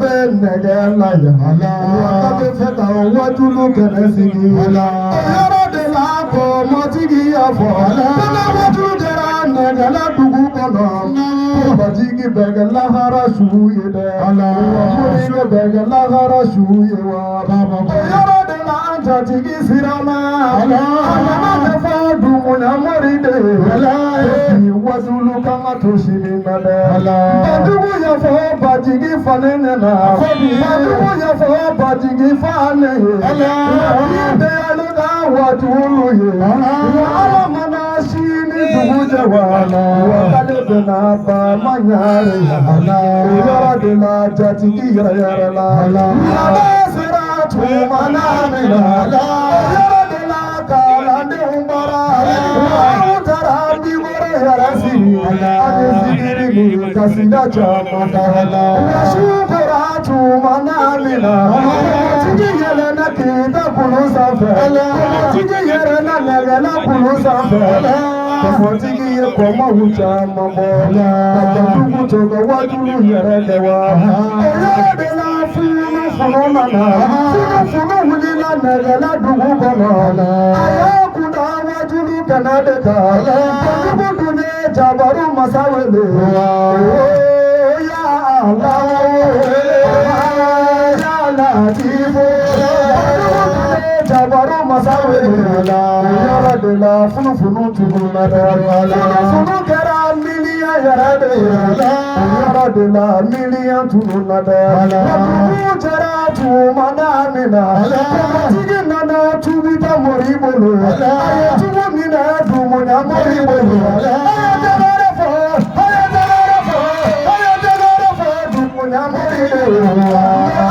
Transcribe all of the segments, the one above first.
bẹ́ẹ̀ nẹ̀gẹ́ láyà. Wọ́n bẹ fẹ́ ta wájú ló kẹ̀lẹ́ sí i. Ọ̀yọ́rọ̀ de la kọ̀ mọ́tí kì í yàfọ̀. Bẹ́ẹ̀ wájú jẹra nẹ̀gẹ́ ládùúgbò kọ̀nà. Bàtí kì bẹ̀gẹ̀ láhara sùúrù yé dẹ̀. Wọ́n mú bẹ̀gẹ̀ láhara sùúrù yé wa. Ọ̀yọ́rọ̀ de la jàtí kì sirama. Àyàmá fẹ́ fọ́ dùnmùnà mọ́rí dẹ̀. Wájú ló ká má tó ṣe ní nàdẹ̀. Bàdúgbò yẹ fọ́ bàjìgì fanẹ́nẹ̀nà. Bàdúgbò yẹ fọ́ bàjìgì fanẹ́yẹ. Ìdè alódà wàjú lóye. Wàhálà mọ́nà sí ní dùgbò jẹ wàhálà. Wàhálà bẹ̀nà bá mányàrá yàrá. Ìyára dè la jàtì kí yàrá la. Ìyára sẹ́ra tún mọ́nà mi la. Ìyára dè la kàlà ní umbara. Wàhálà tara bí wọ́rẹ́ yàrá sí. Adé sigiri mi kàsídà jàmàtà. Yasukura tún mọ́nà mi la. Tijì yẹlẹ na kìí kulu sanfɛ. Tigi yɛrɛ na nɛgɛla kulu sanfɛ. Kɔfɔtigi ye kɔmɔw caman bɔ. Kɔfɔdugu to ka wajulu yɛrɛ lɛ wa. O yɛrɛ de la funu funu nana. Funu wulila nɛgɛla dugu kɔnɔ. A y'a kunda wajulu kɛnɛ de kan. Kojugu dun ye jabaru masa wele. Ya Allah. Ya Latifu. Jabaru masawe la yara de la funu tugu na la funu kera miliya yara de la yara de la miliya tugu na la funu jara tu mana mina tigi nana tubi ta mori bolo aye tugu mina du mona mori bolo aye jara fo du mona mori bolo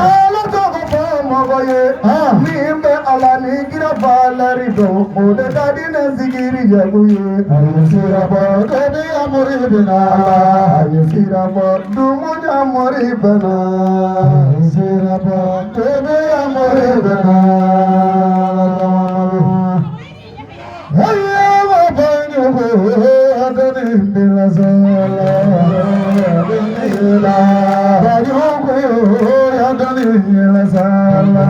ala to ko mogoye ni ala ni gira balari do ode dadi na zigiri jaguye ayesira bo kade amori bina ayesira bo dumu amori bina ayesira bo kade amori bina ayya wa bani ho adani bila sala bila bani ho adani bila sala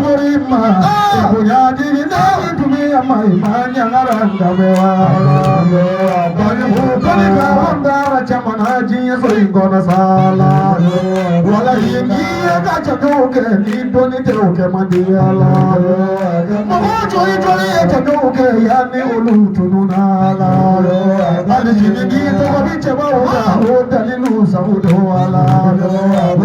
Morima, ya mai manya ngaranga bewala bani hukani ka wanda chamana ji so ingona sala wala yingi ka chadoke ni doni teoke mandiala mo joyi joyi chadoke ya ni ulutununala bani yingi to bi chebawda o dalilu saudo wala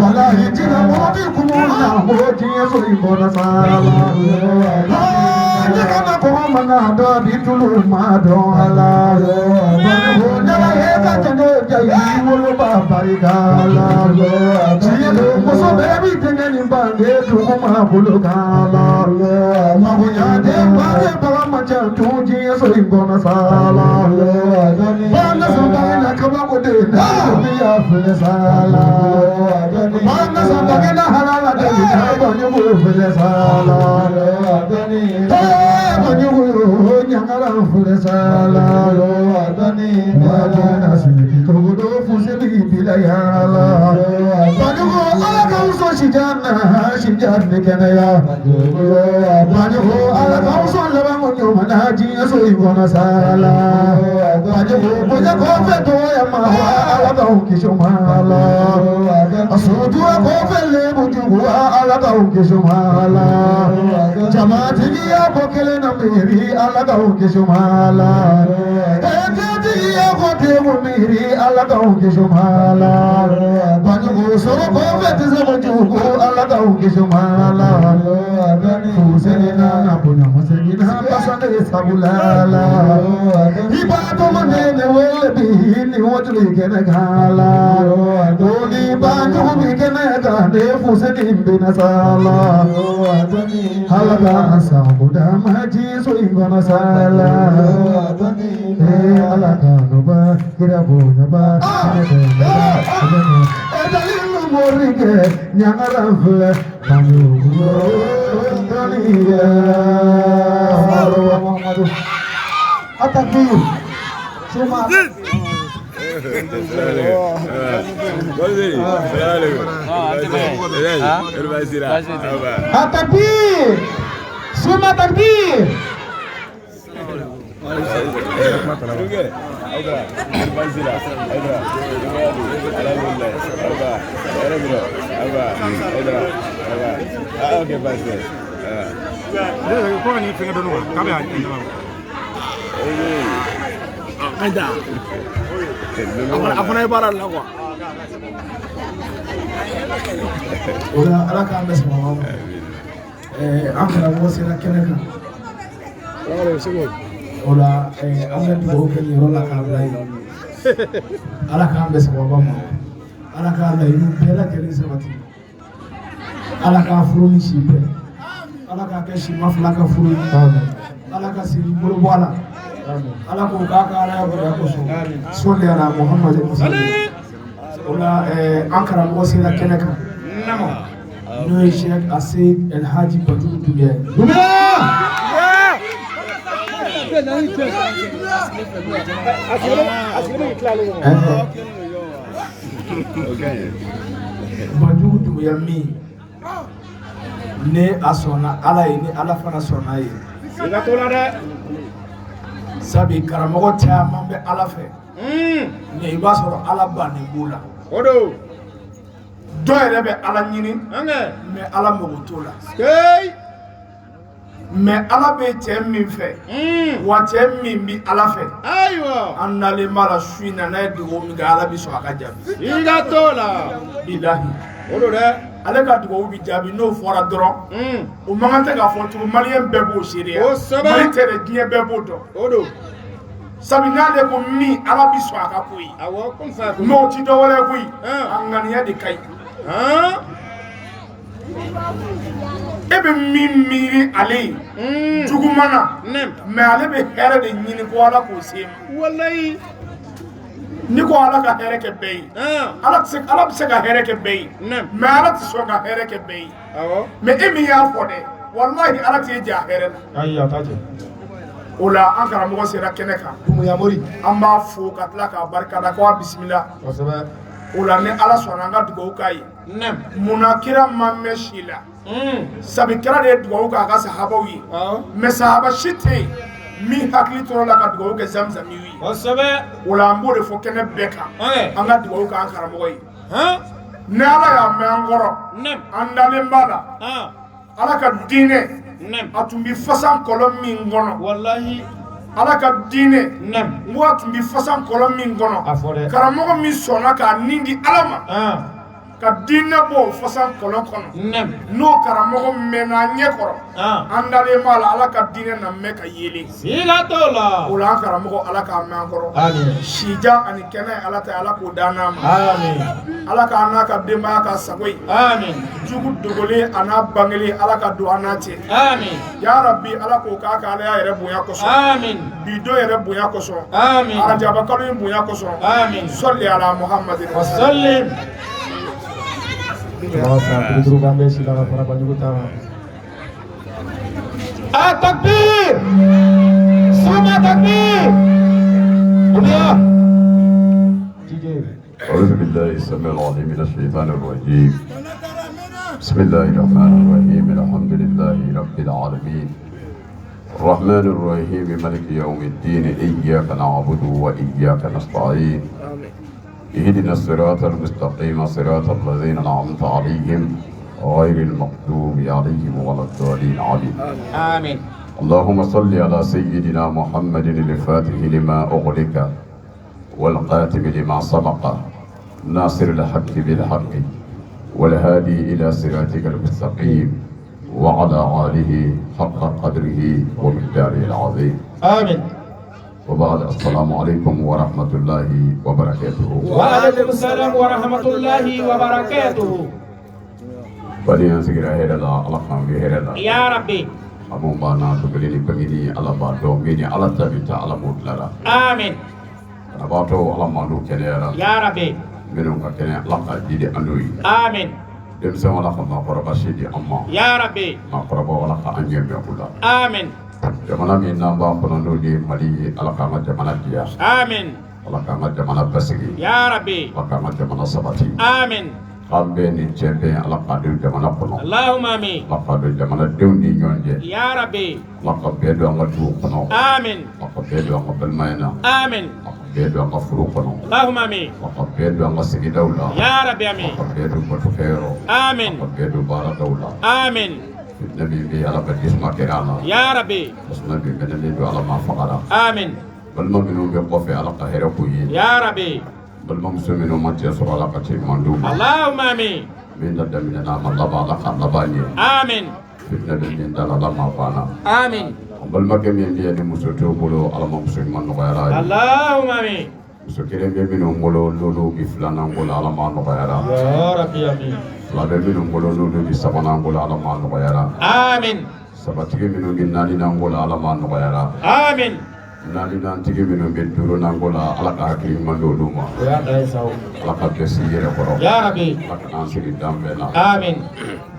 wala yingi mo bi kumuna mo ji so ingona sala Jekana komana do bitulu mado ala bani na heka tene jayi wolo babarigala chiyo muso bebi tene bange tuma bulugala mabunya de bage baba macha tuji so ingona sala bana sabana kama kode na biya fele sala bana sabana halala de bani mo fele sala Banyugo nyangara fulesala lo adani bana sini togodo fuseli bilayala Banyugo ala uso shijana kenaya Banyugo ala uso labango nyomanaji so ibona sala Banyugo boja kofe to ya mawa ala ukishomala Asudu kofe le bujugo ala ukishomala Jamati ya bokele na miri ala ka ukishomala Ekati ya kote miri ala ka ukishomala Banyugo soro kofe tisa bujugo ala ka ukishomala Fuselina na punya muselina pasane sabulala Ibato manene wele bihini wajuli kene gala Doni banyu bikene gane fuselin bina sala Halaga sabuda maji so ingona sala Halaga noba kirabu noba Edalilu morike nyangara fule Banyu Atakbir Cuma Atakbir Cuma takbir Apa ibarat lah kok? Udah ala kan semua. Amra wasira kenaka. Udah amra tuh kan rola kan lain. Ala kan semua mama. Ala kan lain bela kali semati. Ala kan furuni sipe. Ala kan keshi mafla kan furuni. Ala kan siri bulu bala. Ala ko kaka ala ya bada ko so solli ala Muhammad sallallahu ola ankara mo sila keneka namo no Sheikh Asid El Haji Badou Dubiya Badou Dubiya mi ne asona ala ni ala fana sona yi Ila tola de Sabi karamɔgɔ caman bɛ ala fɛ nka i b'a sɔrɔ ala bannen b'o la o don dɔ yɛrɛ bɛ ala ɲini mɛ ala mago t'o la mɛ ala bɛ cɛ min fɛ wa cɛ min bi ala fɛ ayiwa an nalen b'a la su in na n'a ye dugawu min kɛ ala bɛ sɔn a ka jaabi i ka to la bilahi o don dɛ ale ka dugawu bi jaabi n'o fɔra dɔrɔn o man kan tɛ k'a fɔ tugun maliyɛn bɛɛ b'o seereya mali tɛ dɛ diɲɛ bɛɛ b'o dɔn o don sabi n'ale ko min ala bi sɔn a ka ko ye awɔ comme ça mɛ o ti dɔ wɛrɛ ye koyi a ŋaniya de ka ɲi e bɛ min miiri ale ye juguman na mɛ ale bɛ hɛrɛ de ɲini ko ala k'o se ma walayi ni ko ala ka hɛrɛ kɛ bɛɛ ye ala bɛ se ka hɛrɛ kɛ bɛɛ ye mɛ ala tɛ sɔn ka hɛrɛ kɛ bɛɛ ye mɛ e min y'a fɔ dɛ walahi ala t'e jɛ a hɛrɛ la ayi a t'a jɛ o la an karamɔgɔ sera kɛnɛ kan Dumbuya Mori an b'a fo ka tila k'a barikada k'a bisimila kosɛbɛ o la ni ala sɔnna an ka dugawu k'a ye munna kira ma mɛn si la sabi kira de ye dugawu k'a ka sahabaw ye mais sahaba si tɛ yen min hakili tora la ka dugawu kɛ zamzam ye o la an b'o de fɔ kɛnɛ bɛɛ kan an ka dugawu k'an karamɔgɔ ye ni ala y'a mɛn an kɔrɔ an dalen b'a la ala ka diinɛ a tun bɛ fasa kɔlɔn min kɔnɔ ala ka diinɛ n ko a tun bɛ fasa kɔlɔn min kɔnɔ karamɔgɔ min sɔnna k'a nin di ala ma ka diinɛ bɔ o fasa kɔlɔn kɔnɔ n'o karamɔgɔ mɛnna a ɲɛ kɔrɔ an dalen b'a la ala ka diinɛ na mɛn ka yelen o la an karamɔgɔ ala k'a mɛn an kɔrɔ sija ani kɛnɛ ala ta ala k'o d'an n'a ma ala k'a n'a ka denbaya ka sago ye jugu dogolen a n'a bangelen ala ka don an n'a cɛ ya rabbi ala k'o k'a ka ala yɛrɛ bonya kosɔn bi don yɛrɛ bonya kosɔn arajaba kalo in bonya kosɔn sɔli ala muhammadin takbir semua takbir أعوذ بالله السميع العليم من الشيطان الرجيم بسم الله الرحمن الرحيم الحمد لله رب العالمين الرحمن الرحيم مالك يوم الدين إياك نعبد وإياك نستعين اهدنا الصراط المستقيم صراط الذين أنعمت عليهم غير المغضوب عليهم ولا الضالين آمين اللهم صل على سيدنا محمد الفاتح لما أغلق والقاتم لما سبق ناصر الحق بالحق والهادي إلى صراطك المستقيم وعلى آله حق قدره ومقداره العظيم آمين وبعد السلام عليكم ورحمة الله وبركاته وعليكم السلام ورحمة الله وبركاته بلين سيرا هيرلا الله كان هيرلا يا ربي أمم بانا تبليني بميني على بعض ميني على تبيتا على مطلرا آمين أنا بعطو على مالو كنيرا يا ربي منو كنيرا لقى ديدي أنوي آمين دمسم ولا خما قربا سيدي أما يا ربي ما قربا ولا خانجم يقولا آمين jamana min n'an b'a kɔnɔ n'o de ye Mali ye Ala k'an ka jamana diya آمين Ala k'an ka jamana basigi يا ربي Ala k'an ka jamana sabati آمين an bɛɛ ni cɛ bɛɛ Ala k'an don jamana kɔnɔ اللهم آمين Ala k'an don jamanadenw ni ɲɔgɔn cɛ يا ربي Ala ka bɛɛ don an ka duw kɔnɔ آمين Ala ka bɛɛ don an ka balimaya na آمين Ala ka bɛɛ don an ka furu kɔnɔ اللهم آمين Ala ka bɛɛ don an ka sigidaw la يا ربي آمين Ala ka bɛɛ don batokɛyɔrɔ آمين Ala ka bɛɛ don baaradaw la آمين fitna min bɛ Ala ka disuma kɛra a la يا ربي tasuma min mɛnɛlen don Ala ma fagara آمين balima minnu bɛ kɔfɛ Ala ka hɛrɛ k'u ye يا ربي balimamuso minnu ma cɛ sɔrɔ Ala ka cɛ ɲuman d'u ma اللهم آمين min da daminɛna a ma laban Ala ka laban ɲɛ آمين fitna bɛ min da la Ala ma banna آمين an balimakɛ min bɛ yan ni muso t'o bolo Ala ma muso ɲuman nɔgɔyara a ye اللهم آمين muso kelen bɛ minnu bolo n'olu bi filanan bolo Ala ma nɔgɔyara يا ربي آمين fila bɛ minnu bolo n'olu bi sabanan bolo Ala ma nɔgɔyara آمين sabatigi minnu bi naaninan bolo Ala ma nɔgɔyara آمين naanintigi minnu bɛ duurunan bolo Ala ka hakili ɲuman d'olu ma يا دايساو Ala ka bɛɛ sigi yɛrɛ kɔrɔ يا ربي Ala ka n'an sigi dan bɛɛ la آمين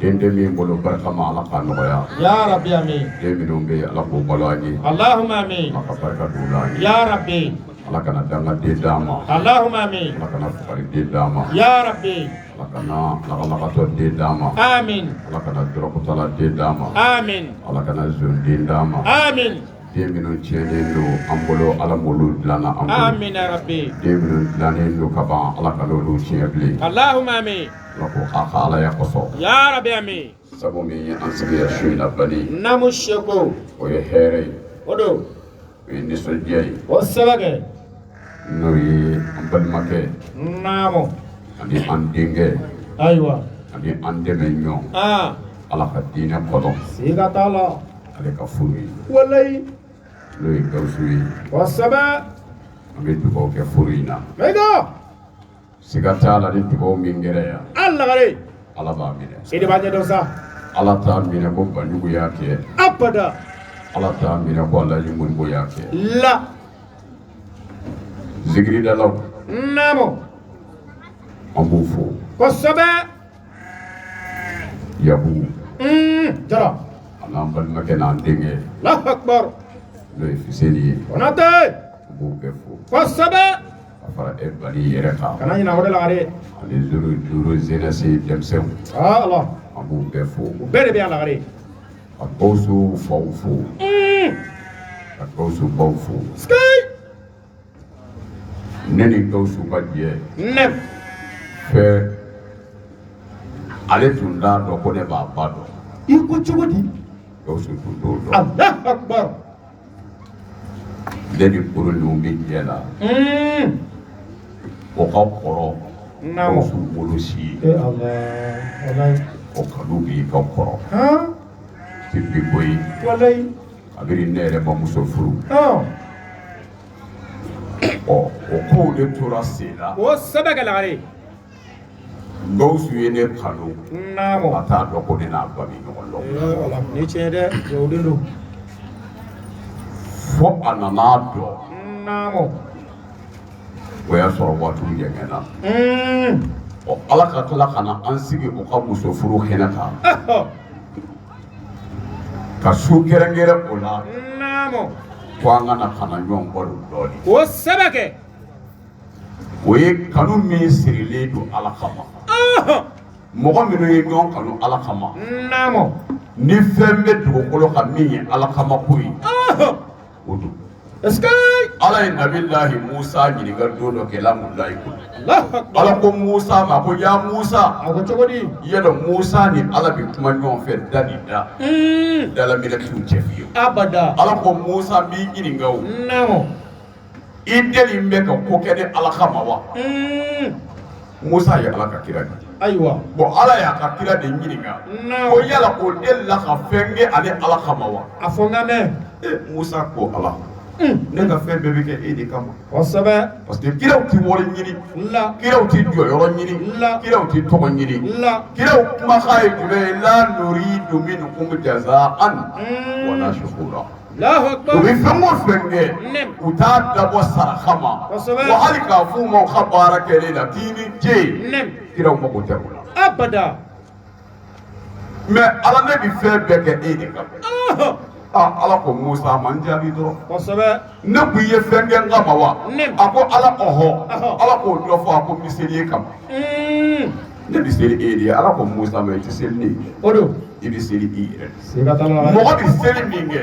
den min bolo barika ma Ala ka nɔgɔya يا ربي آمين den minnu bɛ Ala k'o balo an ye اللهم آمين Ala ka barika d'u la an ye يا ربي Ala kana danga den d'an ma اللهم آمين Ala kana fugari den d'an ma يا ربي Ala kana lagalagatɔ den d'an ma آمين Ala kana dɔrɔkutala den d'an ma آمين Ala kana zon den d'an ma آمين den minnu tiɲɛnen don an bolo Ala m'olu dilanna an bolo آمين يا ربي den minnu dilannen don ka ban Ala kana olu tiɲɛ bilen اللهم آمين Ala ko k'a ka Ala ya kɔsɔn يا ربي آمين sabu min ye an sigiya su in na bani نمشيكو o ye hɛrɛ ye ودو o ye nisɔndiya ye والسبقة n'o ye an balimakɛ نامو ani an denkɛ أيوة ani an dɛmɛ ɲɔgɔn Ala ka diinɛ kɔnɔ سيغة الله ale ka furu ye والله n'o ye Gawusu ye والسبق an bɛ dugawu kɛ furu in na ميدو siga t'a la ni dugawu min kɛra yan الله غري Ala b'a minɛ سيدي باجي دوسا Ala t'a minɛ ko Banjugu y'a kɛ أبدا Ala t'a minɛ ko Alhaji Modibo y'a kɛ لا zikiridalaw نامو an b'u fo والسبق Yabu جرى a n'an balimakɛ n'an denkɛ الله أكبر n'o ye Fuseni ye وناتي an b'u bɛɛ fo والسبق ka fara e bali yɛrɛ kan kana ɲina o de la dɛ ani zoro zenasi denmisɛnw ah Allah an b'u bɛɛ fo o bɛɛ de bɛ a la dɛ ka Gawusu faw fo ka Gawusu baw fo ne ni Gawusu ka jɛ fɛ ale tun t'a dɔn ko ne b'a ba dɔn i ko cogo di Gawusu tun t'o dɔn Allahu Akbar ne ni korolenw bɛ jɛ la o ka kɔrɔ Gawusu bolo si ye o kanu b'i ka kɔrɔ ti bi bɔ yen kabini ne yɛrɛ ma muso furu o kow de tora sen na o sɛbɛ kɛ lagare Gawusu ye ne kanu a t'a dɔn ko ne n'a ba bɛ ɲɔgɔn dɔn ni tiɲɛ dɛ jɔwden don fo a nan'a dɔn o y'a sɔrɔ waatiw jɛngɛnna Ala ka tila ka na an sigi o ka muso furu kɛnɛ kan ka su kɛrɛnkɛrɛn o la ko an kana kana ɲɔgɔn balo dɔɔnin o sɛbɛ kɛ o ye kanu min sirilen don Ala kama mɔgɔ minnu ye ɲɔgɔn kanu Ala kama ni fɛn bɛ dugukolo kan min ye Ala kama ko ye o don Ala ye Nabilahi Musa ɲininka don dɔ kɛ lamulayi ko Ala ko Musa ma ko ya Musa a ko cogo di i y'a dɔn Musa ni Ala bɛ kuma ɲɔgɔn fɛ da ni da dalaminɛtiw cɛ fiyewu abada Ala ko Musa b'i ɲininka o i deli bɛ ka ko kɛ ni Ala kama wa Musa ye Ala ka kira de ayiwa bon Ala y'a ka kira de ɲininka ko yala o delila ka fɛn kɛ ale Ala kama wa a fɔ n ka mɛn Musa ko Ala ne ka fɛn bɛɛ bɛ kɛ e de kama kosɛbɛ parce que kiraw ti wari ɲini kiraw ti jɔyɔrɔ ɲini kiraw ti tɔgɔ ɲini kiraw kumakan ye jumɛn ye la nuridu minkum jazaan wala shukura u bɛ fɛn o fɛn kɛ u t'a dabɔ saraka ma wa hali k'a f'u ma u ka baara kɛlen la k'i ni ce kiraw mago tɛ o la abada mais Ala ne bɛ fɛn bɛɛ kɛ e de kama Ala ko Musa man jaabi dɔrɔn kosɛbɛ ne kun ye fɛn kɛ n kama wa a ko Ala ɔhɔ Ala k'o dɔ fɔ a ko n bɛ seli e kama ne bɛ seli e de ye Ala ko Musa ma i tɛ seli ne ye o don i bɛ seli i yɛrɛ mɔgɔ bɛ seli min kɛ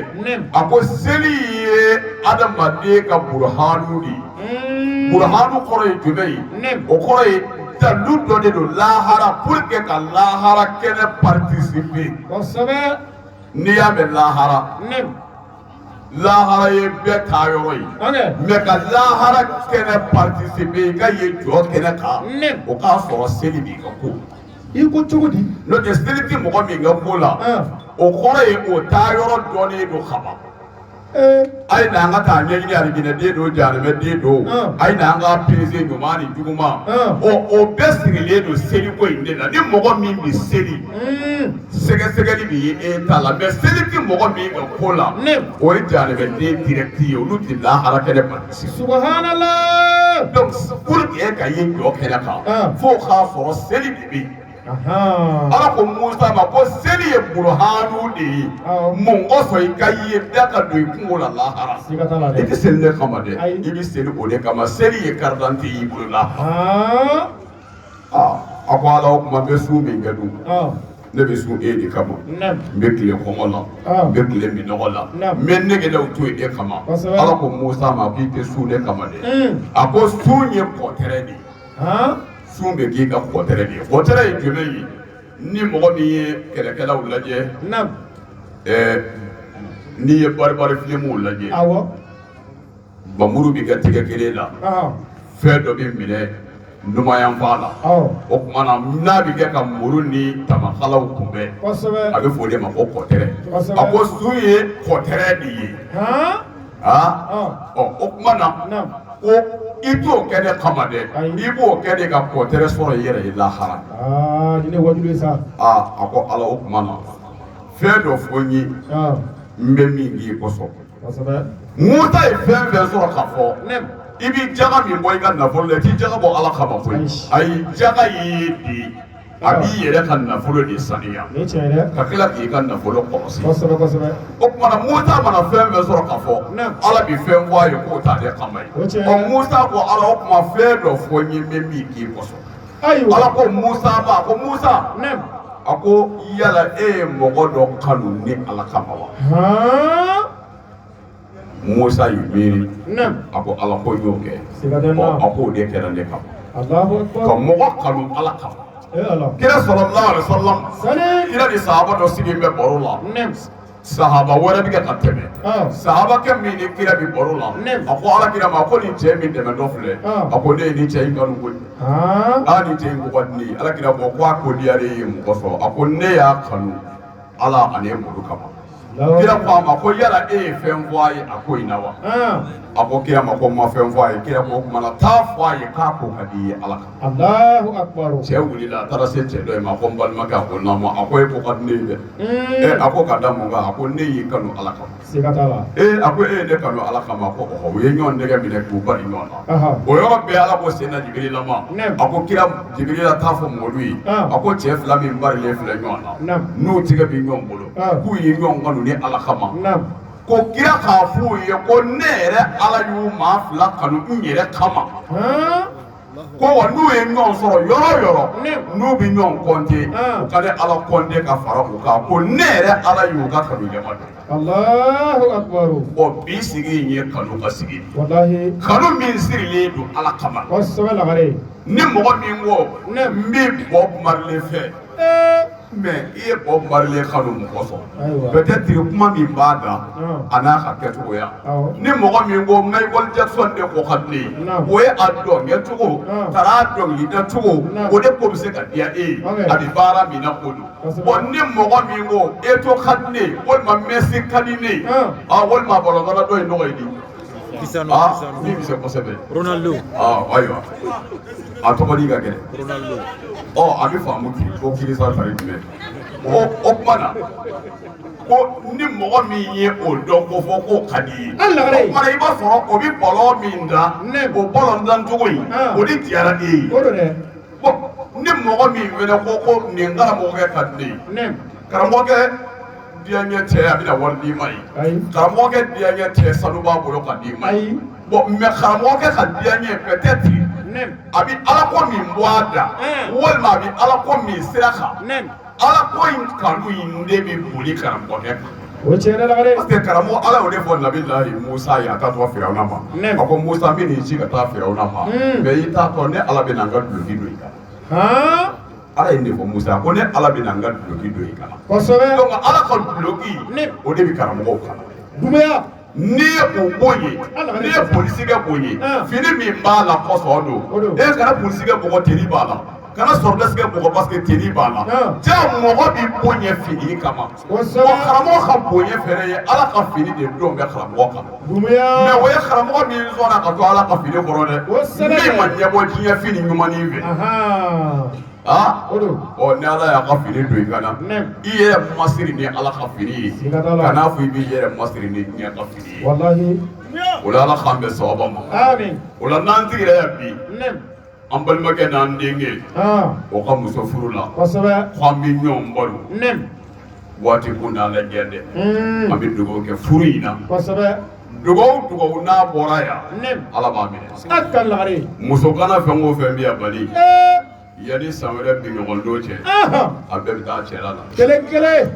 a ko seli ye adamaden ka burahanu de ye burahanu kɔrɔ ye jumɛn ye o kɔrɔ ye dalu dɔ de don lahara pour que ka lahara kɛnɛ participer kosɛbɛ n'i y'a mɛn lahara lahara ye bɛɛ taa yɔrɔ ye mais ka lahara kɛnɛ participer i ka ye jɔ kɛnɛ kan o k'a sɔrɔ seli b'i ka ko i ko cogo di n'o tɛ seli tɛ mɔgɔ min ka ko la o kɔrɔ ye o taa yɔrɔ dɔnnen don kaban a ye n'an ka taa ɲɛɲini alijinɛden don jahanɛmɛden don a ye n'an ka perese ɲuman ni juguman o bɛɛ sirilen don seliko in de la ni mɔgɔ min bɛ seli sɛgɛsɛgɛli bɛ ye e ta la mais seli tɛ mɔgɔ min ka ko la o ye jahanɛmɛden direct ye olu tɛ lahara kɛnɛ participer subhanallah donc pour que ka ye jɔ kɛnɛ kan fo k'a sɔrɔ seli de bɛ yen Ala ko Musa ma ko seli ye burhanu de ye mun kosɔn i ka ye da ka don i kungo la lahara i tɛ seli ne kama dɛ i bɛ seli o de kama seli ye carte d'identité y'i bolo lahara a ko Ala o kuma n bɛ su min kɛ dun ne bɛ sun e de kama n bɛ tile kɔngɔ la n bɛ tile minɔgɔ la n bɛ negɛnɛw to e kama Ala ko Musa ma k'i tɛ sun ne kama dɛ a ko sun ye kɔtɛrɛ de ye sun bɛ k'i ka kɔtɛrɛ de ye kɔtɛrɛ ye jumɛn ye ni mɔgɔ min ye kɛlɛkɛlaw lajɛ n'i ye bari filimuw lajɛ bamuru bɛ kɛ tigɛ kelen la fɛn dɔ bɛ minɛ numayanfan la o tuma na n'a bɛ kɛ ka muru ni tamakalaw kunbɛn a bɛ fɔ o de ma ko kɔtɛrɛ a ko sun ye kɔtɛrɛ de ye o tuma na ko i t'o kɛ ne kama dɛ i b'o kɛ de ka kɔtɛrɛ sɔrɔ i yɛrɛ ye lahara ni ne wajulu ye sa a ko Ala o tuma na fɛn dɔ fɔ n ye n bɛ min k'i kosɔn Musa ye fɛn fɛn sɔrɔ ka fɔ i bɛ jaga min bɔ i ka nafolo la i t'i jaga bɔ Ala kama koyi ayi jaga ye de a b'i yɛrɛ ka nafolo de saniya Ni tiɲɛ dɛ. ka tila k'i ka nafolo kɔlɔsi Kosɛbɛ kosɛbɛ. o kumana Musa mana fɛn fɛn sɔrɔ ka fɔ Ala bi fɛn fɔ a ye k'o t'ale kama ye O tiɲɛ. ɔ Musa ko Ala o kuma fɛn dɔ fɔ n ye n bɛ min k'i kɔsɔn Ayiwa. Ala ko Musa ma ko Musa Nem. a ko yala e ye mɔgɔ dɔ kanu ni Ala kama wa Han. Musa y'i miiri Nem. a ko Ala ko n y'o kɛ Siga tɛ n ɔ na. a k'o de kɛra ne kama Allahu ka akbar. mɔgɔ kanu Ala kama Allah. kira sallallahu alaihi wasallam Sani. kira ni sahaba dɔ sigi bɛ baro la Nem. sahaba wɛrɛ bɛ kɛ ka tɛmɛ Ah. sahaba kɛ min ni kira bi baro la Nem. a ko Ala kira ma ko nin cɛ min dɛmɛ dɔ filɛ Ah. a ko ne ye nin cɛ in kanu koyi Han. nin cɛ in kɔgɔ di ne ye Ala kira ko a ko diyara ye mɔgɔ sɔrɔ a ko ne y'a kanu Ala ani muru kama kira ko a ma ko yala e ye fɛn fɔ a ye a ko in na wa Ah. a ko kira ma ko n ma fɛn fɔ a ye kira ko o tuma na taa fɔ a ye k'a ko ka di ye Ala kan Allahu akbar. cɛ wulila a taara se cɛ dɔ ma a ko n balimakɛ a ko naamu a ko e ko ka di ne ye dɛ a ko ka da mun kan a ko ne y'i kanu Ala kama Siga t'a la. a ko e ye ne kanu Ala kama ko ɔhɔ u ye ɲɔgɔn nɛgɛ minɛ k'u bari ɲɔgɔn na Aha. o yɔrɔ bɛɛ Ala ko senna Jibirila ma Nem. a ko kira Jibirila t'a fɔ mɔlu ye Ah. a ko cɛ fila min barilen filɛ ɲɔgɔn na Nem. n'u tigɛ bi ɲɔgɔn bolo Ah. k'u ye ɲɔgɔn kanu ni Ala kama Nem. ko kira k'a f'u ye ko ne yɛrɛ Ala y'u maa fila kanu n yɛrɛ kama Han. ko wa n'u ye ɲɔgɔn sɔrɔ yɔrɔ o yɔrɔ Nem. n'u bɛ ɲɔgɔn kɔnte Ah. u ka ne Ala kɔnte ka fara u kan ko ne yɛrɛ Ala y'u ka kanu ɲɛma dɔn Allahu akbar. ɔ bi sigi in ye kanu ka sigi Wallahi. kanu min sirilen don Ala kama Kosɛbɛ lagare. ni mɔgɔ min ko Nem. n bɛ Bob Marley fɛ mais i ye Bob Marley kanu mun kɔsɔn Ayiwa. peut-être kuma min b'a da Ah. a n'a ka kɛcogoya Awɔ. ni mɔgɔ min ko Michael Jackson de ko ka di ne ye Naam. o ye a dɔnkɛcogo Ah. k'a dɔnkilidatogo Naam. o de ko bɛ se ka diya e ye Ok. a bɛ baara min na ko don Kosɛbɛ. bon ni mɔgɔ min ko Eto ka di ne ye walima Messi ka di ne ye Ah. walima bɔlɔbɔlɔ dɔ in nɔgɔ ye di Cristiano, min bɛ se kosɛbɛ Ronaldo, ayiwa a tɔgɔ di ka gɛlɛn Ronaldo. a bɛ faamu k'i ko kirisa tari jumɛn o kuma na ko ni mɔgɔ min ye o dɔn ko fɔ k'o ka di ye Alagare. o kumana i b'a sɔrɔ o bɛ bɔlɔ min da Nem. o bɔlɔ dancogo in Ah. o de diyara e ye O don dɛ. bon ni mɔgɔ min fɛnɛ ko nin karamɔgɔkɛ ka di ne ye Nem. karamɔgɔkɛ diyaɲɛ tɛ a bɛna wari d'i ma ye Ayi. karamɔgɔkɛ diyaɲɛ tɛ sanu b'a bolo ka d'i ma ye Ayi. bon mais karamɔgɔkɛ ka diyaɲɛ peut-être Nem. a bɛ Ala ko min bɔ a da walima a bɛ Ala ko min sira kan Nem. Ala ko in kanu in de bɛ boli karamɔgɔkɛ kan O tiɲɛ dɛ lagare. parce que karamɔgɔ Ala y'o de fɔ Nabilahi Musa ye a taa tɔgɔ Firawuna ma Nem. a ko Musa n bɛ nin ci ka taa Firawuna ma mais i t'a tɔ ne Ala bɛ na n ka duloki don i kan Han. Ala ye nin de fɔ Musa ko ne Ala bɛ na n ka duloki don i kan Kosɛbɛ. donc Ala ka duloki Nem. o de bɛ karamɔgɔw kan Dumbuya. n'i ye o bɔ yen n'i ye polisikɛ bɔ yen fini min b'a la kɔsɔn don kana polisikɛ bɔgɔ teri b'a la kana sɔrɔdasikɛ bɔgɔ parce que teri b'a la jaa mɔgɔ b'i bonya fini kama wa karamɔgɔ ka bonya fɛnɛ ye Ala ka fini de don bɛ karamɔgɔ kan Dumbuya. mais o ye karamɔgɔ min sɔnna ka to Ala ka fini kɔrɔ dɛ min ma ɲɛbɔ diɲɛ fini ɲumanin fɛ O don. ni Ala y'a ka fini don i kana i yɛrɛ masiri ni Ala ka fini ye kan'a fɔ i b'i yɛrɛ masiri ni diɲɛ ka fini ye Wallahi. o la Ala k'an bɛn sababa ma Amin. o la n'an sigira yan bi Nem. an balimakɛ n'an denkɛ o ka muso furu la Kosɛbɛ. ko an bɛ ɲɔgɔn balo Nem. waati ko n'a lajɛ dɛ an bɛ dugawu kɛ furu in na Kosɛbɛ. dugawu n'a bɔra yan Nem. Ala b'a minɛ A ka lagare. muso kana fɛn o fɛn bɛ yan bali yanni san wɛrɛ bi ɲɔgɔn don cɛ a bɛɛ bɛ taa cɛla la Kelen kelen.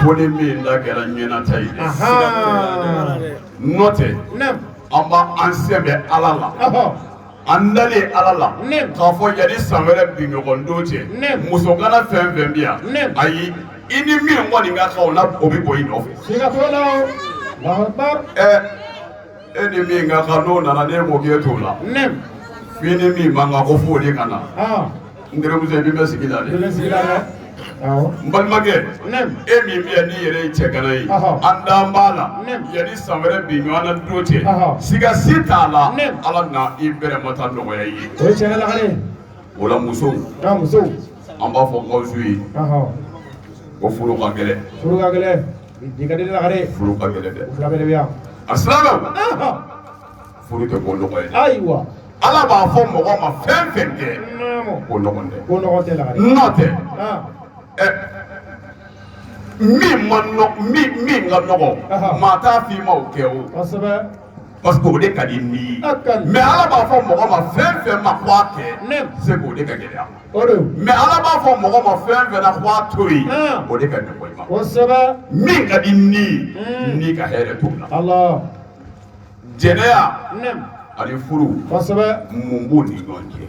fo ni min da kɛra ɲɛnata ye dɛ n'o tɛ Nem. an b'an sɛbɛn Ala la an dalen Ala la Nem. k'a fɔ yanni san wɛrɛ bi ɲɔgɔn don cɛ Nem. muso kana fɛn fɛn bɛ yan Nem. ayi i ni min kɔni ka kan o la o bɛ bɔ i nɔfɛ Siga t'o la o. Allahu akbar. e ni min ka kan n'o nana n'e ko k'e t'o la Nem. f'i ni min man kan ko f'o de ka na n terimuso i b'i bɛ sigi la dɛ Dole sigi la dɛ. Awɔ. n balimakɛ Nem. e min bɛ yan n'i yɛrɛ ye cɛgana ye an dan b'a la yanni san wɛrɛ bi ɲɔgɔn na don cɛ siga si t'a la Ala na i bɛrɛmata nɔgɔya i ye O ye tiɲɛ lagare. o la musow Musow. an b'a fɔ Gawusu ye ko furu ka gɛlɛn Furu ka gɛlɛn. I ka di lagare. furu ka gɛlɛn dɛ Fila bɛɛ de bɛ yan. a silamɛw furu tɛ bɔ nɔgɔ ye dɛ Ayiwa. ala b'a fɔ mɔgɔ ma fɛn fɛn kɛ ko nɔgɔn tɛ nɔ tɛ min ka nɔgɔ maa t'a f'i ma o kɛ o parce que o de ka di ni ye mais ala b'a fɔ mɔgɔ ma fɛn fɛn ma ko a kɛ se k'o de ka gɛlɛya mais ala b'a fɔ mɔgɔ ma fɛn fɛn na ko a to yen o de ka nɔgɔ i ma min ka di ni ni ka hɛrɛ t'o la jɛnɛya ani furu mun b'o ni ɲɔgɔn cɛ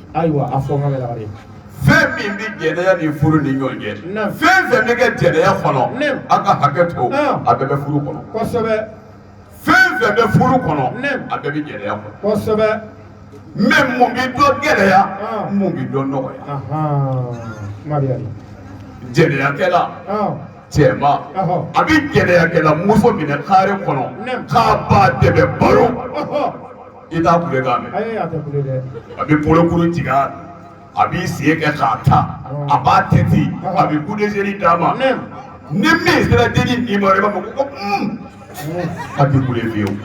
fɛn min bɛ jɛnɛya ni furu ni ɲɔgɔn cɛ fɛn fɛn bɛ kɛ jɛnɛya kɔnɔ a ka hakɛ to a bɛɛ bɛ furu kɔnɔ fɛn fɛn bɛ furu kɔnɔ a bɛɛ bɛ jɛnɛya kɔnɔ mais mun bɛ dɔ gɛlɛya mun bɛ dɔ nɔgɔya jɛnɛyakɛla cɛma a bɛ jɛnɛyakɛla muso minɛ kare kɔnɔ k'a ba dɛmɛ baro i t'a kule k'a mɛn a bɛ bolokuru tigɛ a b'i sen kɛ k'a ta a b'a tɛti a bɛ kudeseri d'a ma ni min sera denni nin ma i b'a fɔ ko a tɛ kule fiyewu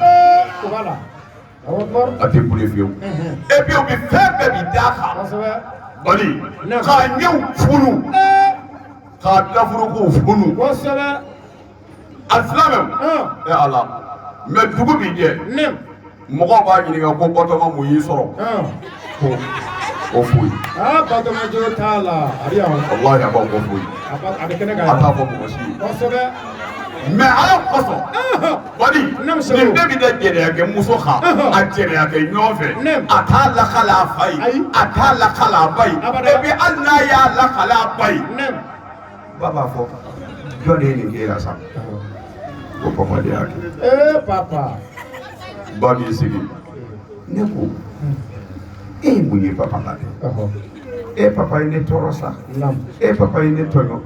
a tɛ kule fiyewu et puis o bɛ fɛn bɛɛ bi d'a kan bali k'a ɲɛw funu k'a dafurukow funu a silamɛw ala mais dugu bi jɛ mɔgɔw b'a ɲininka ko batɔma mun y'i sɔrɔ ko foyi batɔmajo t'a la wallahi a b'aw ko foyi a t'a fɔ mɔgɔ si ye mais ala kosɔn bari nin bɛɛ bi da jɛnɛyakɛ muso kan a jɛnɛyakɛ ɲɔgɔn fɛ a t'a lakale a fa ye a t'a lakale a ba ye et puis hali n'a y'a lakale a ba ye ba b'a fɔ jɔ de ye nin kɛ yan sa ko papa de y'a kɛ ba b'i sigi ne ko e ye mun ye papa la dɛ e papa ye ne tɔɔrɔ sa e papa ye ne tɔɲɔ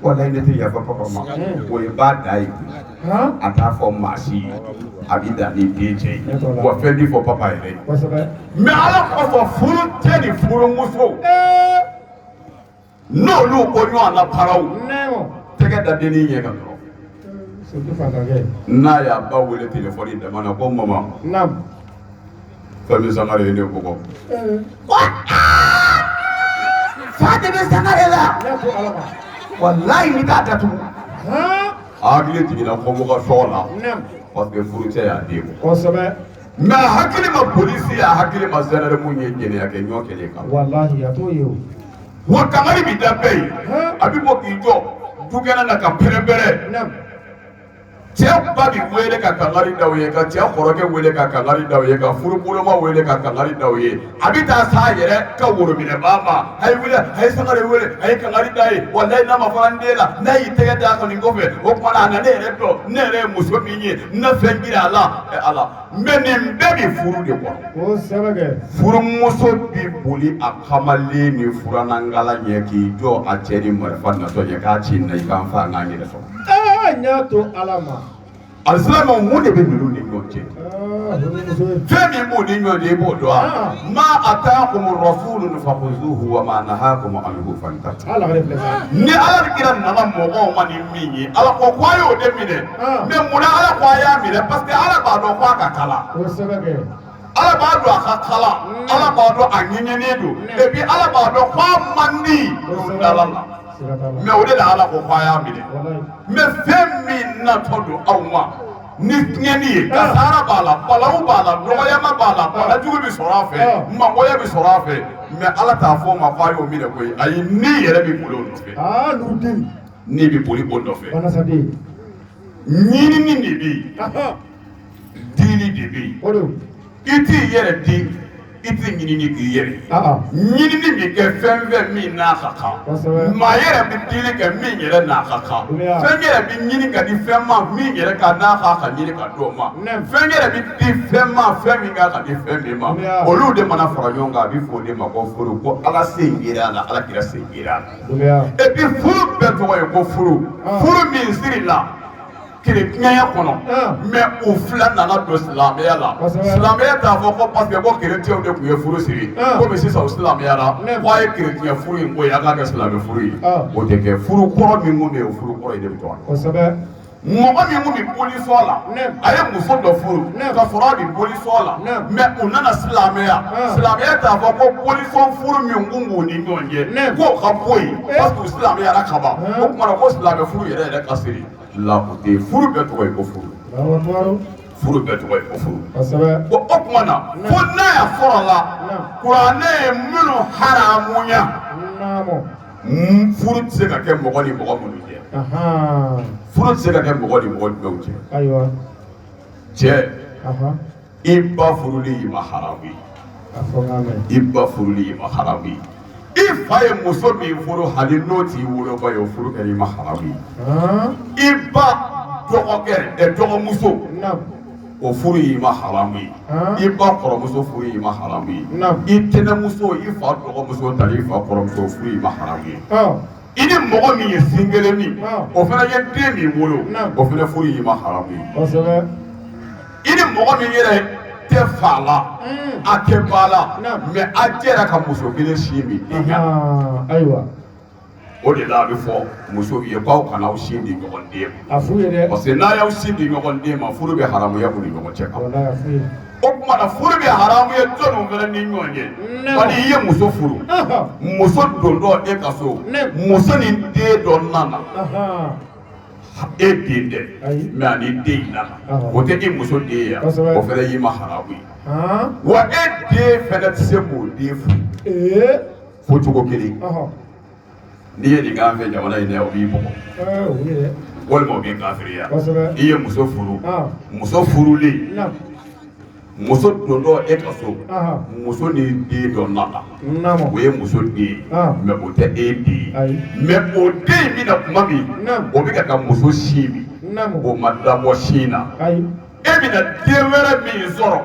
walayi ne tɛ yafa papa ma o ye ba da ye a t'a fɔ maa si ye a bɛ dan ni den cɛ ye wa fɛn t'i fɔ papa yɛrɛ ye mais ala kosɔn furu cɛ ni furumuso n'olu ko ɲɔgɔn na paraw tɛgɛ da dennin ɲɛ kan dɔrɔn n'a y'a ba wele telefɔni dama na ko mama fɛn min sangare ye ne kɔgɔ fa de bɛ sangare la walayi ni k'a datugu a hakili jiginna kɔmɔgɔ sɔgɔ la parce que furucɛ y'a den mais a hakili ma polisi a hakili ma zɛnɛrɛ mun ye jɛnɛyakɛ ɲɔgɔn kɛlɛ kan wa kangari bi da bɛɛ ye a bɛ bɔ k'i jɔ dukɛnɛ na ka pɛrɛn-pɛrɛn cɛ ba bi wele ka kangari da u ye ka cɛ kɔrɔkɛ wele ka kangari da u ye ka furuboloma wele ka kangari da u ye a bɛ taa s'a yɛrɛ ka worominɛbaa ma a ye wele a ye sangare wele a ye kangari da ye walayi n'a ma fara n den la n'a y'i tɛgɛ d'a kan nin kɔfɛ o tuma na a na ne yɛrɛ dɔn ne yɛrɛ ye muso min ye n na fɛn jira a la ala mais nin bɛɛ bi furu de kɔnɔ furumuso bi boli a kamalen ni furanangala ɲɛ k'i jɔ a cɛ ni marifa natɔ ɲɛ k'a ci na i k'an fa n'an yɛrɛ sɔrɔ alisilamaw mun de bɛ ninnu ni ɲɔgɔn cɛ fɛn min b'u ni ɲɔgɔn cɛ i b'o dɔn ma ataakum rasulu fakhuzuhu wa ma nahakum anhu fantahu ni ala kira nana mɔgɔw ma ni min ye ala ko a y'o de minɛ mais munna ala ko a y'a minɛ parce que ala b'a dɔn ko a ka kala ala b'a dɔn a ka kala ala b'a dɔn a ɲɛɲɛnen don et puis ala b'a dɔn ko a man di dundala la mais o de la ala ko a y'a minɛ mais fɛn min natɔ don aw ma ni tiɲɛni ye kasara b'a la balawu b'a la dɔgɔyama b'a la balajugu bɛ sɔrɔ a fɛ magoya bɛ sɔrɔ a fɛ mais ala t'a fɔ o ma ko a y'o minɛ koyi ayi ni yɛrɛ bɛ boli o nɔfɛ ni bɛ boli o nɔfɛ ɲinini de bɛ yen diini de bɛ yen i t'i yɛrɛ di i tɛ ɲinini k'i yɛrɛ ɲinini bɛ kɛ fɛn fɛn min n'a ka kan maa yɛrɛ bɛ diini kɛ min yɛrɛ n'a ka kan fɛn yɛrɛ bɛ ɲini ka di fɛn ma min yɛrɛ ka n'a ka ɲini ka d'o ma fɛn yɛrɛ bɛ di fɛn ma fɛn min ka di fɛn min ma olu de mana fara ɲɔgɔn kan a bɛ fɔ o de ma ko furu ko ala se yera a la ala kira se yera a la et puis furu bɛɛ tɔgɔ ye ko furu furu min siri la kerecɛnya kɔnɔ mais u fila nana don silamɛya la silamɛya t'a fɔ ko parce que ko kerecɛnw de tun ye furu siri komi sisan o silamɛya la ko a ye kerecɛn furu in ko ye a k'a kɛ silamɛ furu ye o tɛ kɛ furu kɔrɔ min kun de ye o furu kɔrɔ in de bɛ to a la mɔgɔ min kun bɛ poliso la a ye muso dɔ furu ka sɔrɔ a bɛ poliso la mɛ u nana silamɛya silamɛya t'a fɔ ko poliso furu min kun b'u ni ɲɔgɔn cɛ k'o ka bɔ yen parce que silamɛyara ka ban o tuma na ko silamɛ furu yɛrɛ ka siri la o tɛ furu bɛɛ tɔgɔ ye ko furu furu bɛɛ tɔgɔ ye ko furu o tuma na fo n'a y'a sɔrɔ la kuranɛ ye minnu haramuya furu tɛ se ka kɛ mɔgɔ ni mɔgɔ minnu cɛ furu tɛ se ka kɛ mɔgɔ ni mɔgɔ jumɛnw cɛ cɛ i ba furuli i ma haramu ye i ba furuli i ma haramu ye i fa ye muso min furu hali n'o t'i woloba ye o furu kɛra i ma haramu ye i ba dɔgɔkɛ dɔgɔmuso o furu y'i ma haramu ye i ba kɔrɔmuso furu y'i ma haramu ye i tɛnɛmuso i fa dɔgɔmuso tali i fa kɔrɔmuso furu y'i ma haramu ye i ni mɔgɔ min ye sin kelen min o fana ye den min wolo o fana furu y'i ma haramu ye i ni mɔgɔ min yɛrɛ tɛ fa la a tɛ ba la mɛ a jɛra ka muso kelen sin min den kan o de la a bɛ fɔ musow ye k'aw kana aw sin di ɲɔgɔn den ma parce que n'a y'aw sin di ɲɔgɔn den ma furu bɛ haramuya k'u ni ɲɔgɔn cɛ kan o tuma na furu bɛ haramuya jɔnniw fana ni ɲɔgɔn cɛ bari i ye muso furu muso dontɔ e ka so muso ni den dɔ nana e den dɛ mɛ ani den in nana o tɛ e muso den ye o fana y'i ma haramu ye wa e den fana tɛ se k'o den furu fo cogo kelen. N'i ye nin k'an fɛ jamana in na o b'i bɔgɔ walima o b'i kafiriya i ye muso furu muso furulen muso dontɔ e ka so muso ni den dɔ nana o ye muso den ye mɛ o tɛ e den ye mɛ o den in bɛna kuma min o bɛ ka muso sin min o ma dabɔ sin na e bɛna den wɛrɛ min sɔrɔ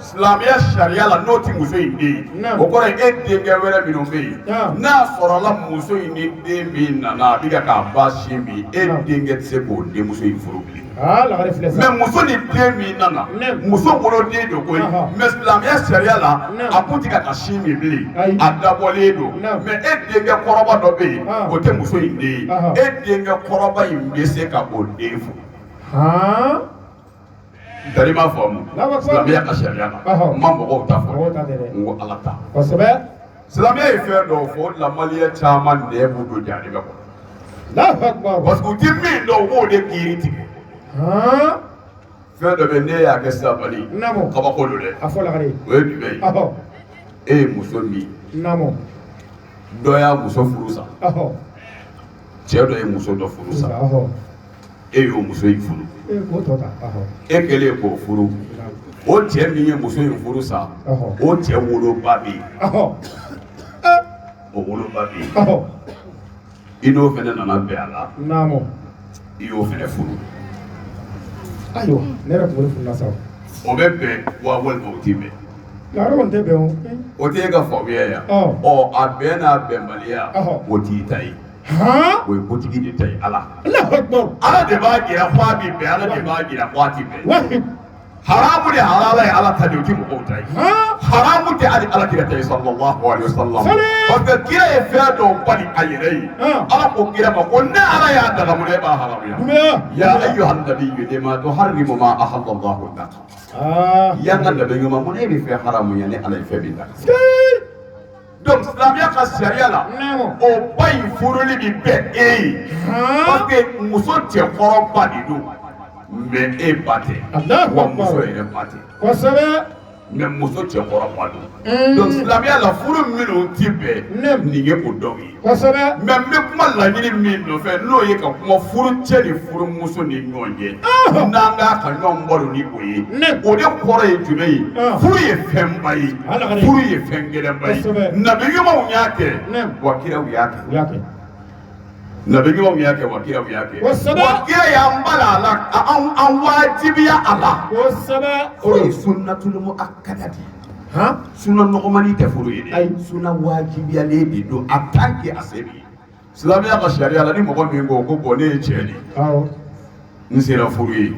silamɛya sariya la n'o tɛ muso in den ye o kɔrɔ ye e denkɛ wɛrɛ minnu bɛ yen n'a sɔrɔla muso in ni den min nana a bɛ k'a ba sin min e denkɛ tɛ se k'o denmuso in furu bilen mɛ muso ni den min nana muso woloden don koyi mɛ silamɛya sariya la a kun tɛ ka sin min bilen a dabɔlen don mɛ e denkɛ kɔrɔba dɔ bɛ yen o tɛ muso in den ye e denkɛ kɔrɔba in bɛ se ka o den furu. Dari m'a faamu silamɛya ka sariya la n ma mɔgɔw ta fɔ n ko ala ta silamɛya ye fɛn dɔw fɔ o de la maliyɛn caman nɛn b'u don jahanama kɔnɔ parce que u tɛ min dɔn u b'o de kiiri tigɛ fɛn dɔ bɛ ne y'a kɛ sabali kabako don dɛ o ye jumɛn ye e ye muso min dɔ y'a muso furu sa cɛ dɔ ye muso dɔ furu sa e y'o muso in furu e kɛlen k'o furu o cɛ min ye muso in furu sa o cɛ woloba bɛ yen o woloba bɛ yen i n'o fana nana bɛn a la i y'o fana furu ayiwa ne yɛrɛ tun bɛ furu la sa o bɛ bɛn wa walima o tɛ bɛn o tɛ bɛn o tɛ e ka faamuya yan a bɛn n'a bɛnbaliya o t'i ta ye o ye kotigi de ta ye ala ala de b'a jira fɔ a bɛ bɛn ala de b'a jira fɔ a tɛ bɛn haramu de halala ye ala ta de o tɛ mɔgɔw ta ye haramu tɛ hali ala kira ta ye sallallahu alaihi wasallam parce que kira ye fɛn dɔw bali a yɛrɛ ye ala ko kira ma ko ne ala y'a dagamu e b'a haramuya ya ayyuhan nabiyyu lima tuharrimu ma ahallallahu laka ya n ka nabi ɲuman mun e bɛ fɛn haramuya ni ala ye fɛn min ta donc silamɛya ka sariya la o ba in furuli bi bɛn e ye parce que muso cɛkɔrɔba de don mais e ba tɛ wa muso yɛrɛ ba tɛ kosɛbɛ mais muso cɛkɔrɔba don donc silamɛya la furu minnu ti bɛn nin ye o dɔw ye kosɛbɛ mais n bɛ kuma laɲini min nɔfɛ n'o ye ka kuma furu cɛ ni furumuso ni ɲɔgɔn cɛ n'an k'a ka ɲɔgɔn balo ni o ye o de kɔrɔ ye jumɛn ye furu ye fɛnba ye furu ye fɛn gɛlɛnba ye nabi ɲumanw y'a kɛ wa kiraw y'a kɛ nabi ɲumanw y'a kɛ wa kiraw y'a kɛ wa kira y'an bala a la an wajibiya a la o ye sunnatul muakkada de sunna nɔgɔmani tɛ furu ye dɛ sunna wajibiyalen de don a tant que a se bi silamɛya ka sariya la ni mɔgɔ min ko bɔn ne ye cɛ de n sera furu ye